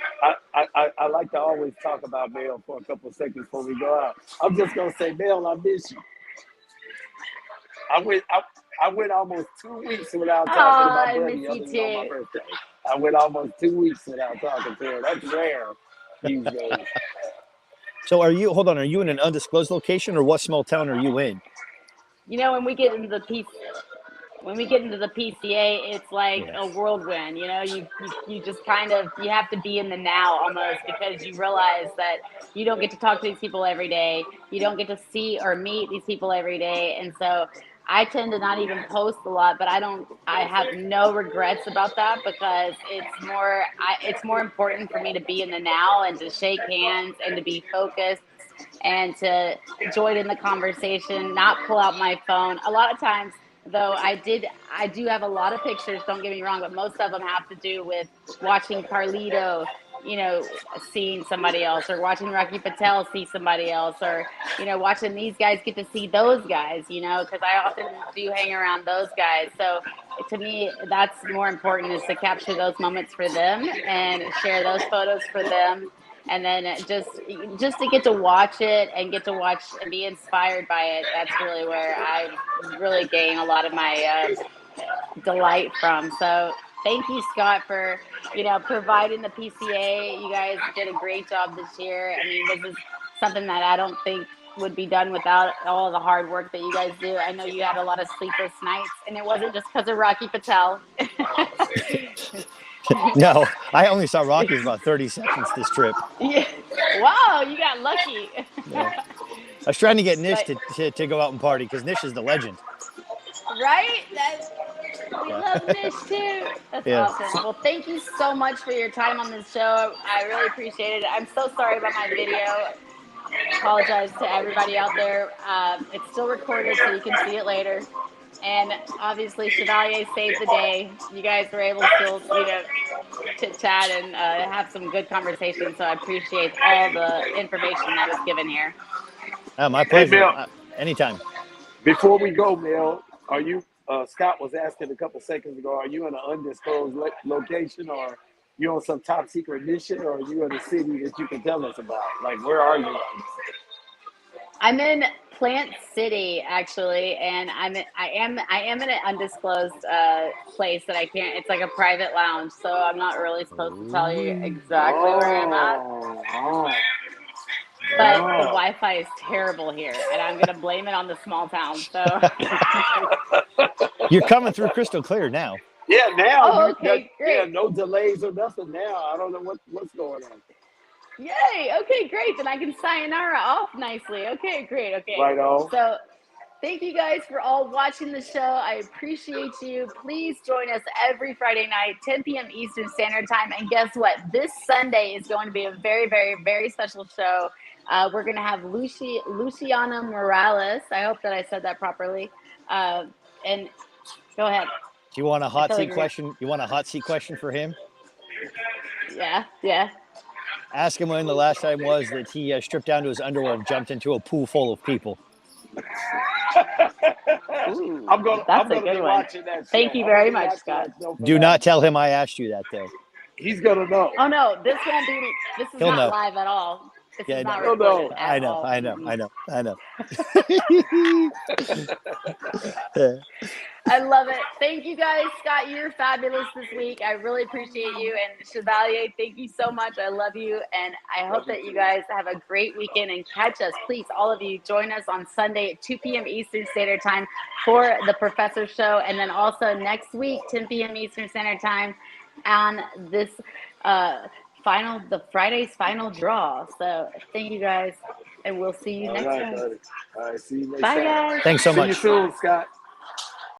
B: I like to always talk about Mel for a couple of seconds before we go out. I'm just gonna say, Mel, I miss you. I went almost 2 weeks without talking to my
A: I
B: buddy
A: miss
B: other
A: you
B: than on my
A: too.
B: birthday. I went almost 2 weeks without talking to her. That's rare these days.
C: So are you in an undisclosed location, or what small town are you in?
A: When we get into the PCA, it's like
C: Yeah.
A: a whirlwind. You just kind of you have to be in the now almost, because you realize that you don't get to talk to these people every day. You don't get to see or meet these people every day, and so I tend to not even post a lot. But I have no regrets about that, because it's more important for me to be in the now and to shake hands and to be focused and to join in the conversation, not pull out my phone. A lot of times, though, I do have a lot of pictures, don't get me wrong, but most of them have to do with watching Carlito, seeing somebody else, or watching Rocky Patel see somebody else, or, watching these guys get to see those guys, because I often do hang around those guys. So to me, that's more important, is to capture those moments for them and share those photos for them. And then just to get to watch it and get to watch and be inspired by it, that's really where I really gain a lot of my delight from. So thank you, Scott, for providing the PCA. You guys did a great job this year. I mean, this is something that I don't think would be done without all the hard work that you guys do. I know you had a lot of sleepless nights, and it wasn't just because of Rocky Patel.
C: No, I only saw Rocky for about 30 seconds this trip.
A: Yeah. Wow, you got lucky.
C: Yeah. I was trying to get Nish
A: But,
C: to go out and party, because Nish is the legend.
A: right? We
C: Yeah.
A: love Nish too. That's
C: Yeah.
A: awesome. Well, thank you so much for your time on this show. I really appreciate it. I'm so sorry about my video. Apologize to everybody out there. It's still recorded, so you can see it later. And obviously, Chevalier saved the day. You guys were able to still, chit chat and have some good conversation. So I appreciate all the information that was given here.
C: My
B: Hey,
C: pleasure.
B: Mel,
C: Anytime.
B: before we go, Mel, are you? Scott was asking a couple seconds ago. Are you in an undisclosed location, or you on some top secret mission, or are you in a city that you can tell us about? Like, where are you?
A: I'm in Plant City, actually, and I am in an undisclosed place that I can't. It's like a private lounge, so I'm not really supposed to tell you exactly where I'm at. But the Wi-Fi is terrible here, and I'm gonna blame it on the small town. So
C: You're coming through crystal clear now.
B: Yeah, now.
A: Oh, okay, great.
B: Yeah, no delays or nothing now. I don't know what's going on.
A: Yay! Okay, great. Then I can sayonara off nicely. Okay, great. Okay.
B: Right on.
A: So thank you guys for all watching the show. I appreciate you. Please join us every Friday night, 10 p.m. Eastern Standard Time. And guess what? This Sunday is going to be a very, very, very special show. We're going to have Luciana Morales. I hope that I said that properly. And go ahead.
C: Do you want a hot seat question? You want a hot seat question for him?
A: Yeah.
C: Ask him when the last time was that he stripped down to his underwear and jumped into a pool full of people.
A: Ooh,
B: I'm gonna
A: that's a
B: be
A: good one.
B: watching that show.
A: Thank you
B: I'm
A: very
B: gonna be
A: much,
B: watching
A: Scott.
B: that show for
C: Do
B: that.
C: not tell him I asked you that, though.
B: He's gonna know.
A: Oh no, this won't be. This is
C: He'll
A: not
C: know.
A: live at all. This
C: Yeah,
A: is not
B: He'll
A: recorded
B: know.
A: at
C: I know.
A: all.
C: I know.
A: Mm-mm.
C: I know. I know.
A: I love it. Thank you guys, Scott. You're fabulous this week. I really appreciate you. And Chevalier, thank you so much. I love you. And I hope that you guys have a great weekend and catch us. Please, all of you, join us on Sunday at 2 p.m. Eastern Standard Time for the Professor Show. And then also next week, 10 p.m. Eastern Standard Time on this the Friday's final draw. So thank you guys. And we'll see you
B: All
A: next
B: right,
A: time.
B: buddy. All right, see you next
A: Bye,
B: time.
A: guys.
C: Thanks so
B: See
C: much.
B: you soon, Scott.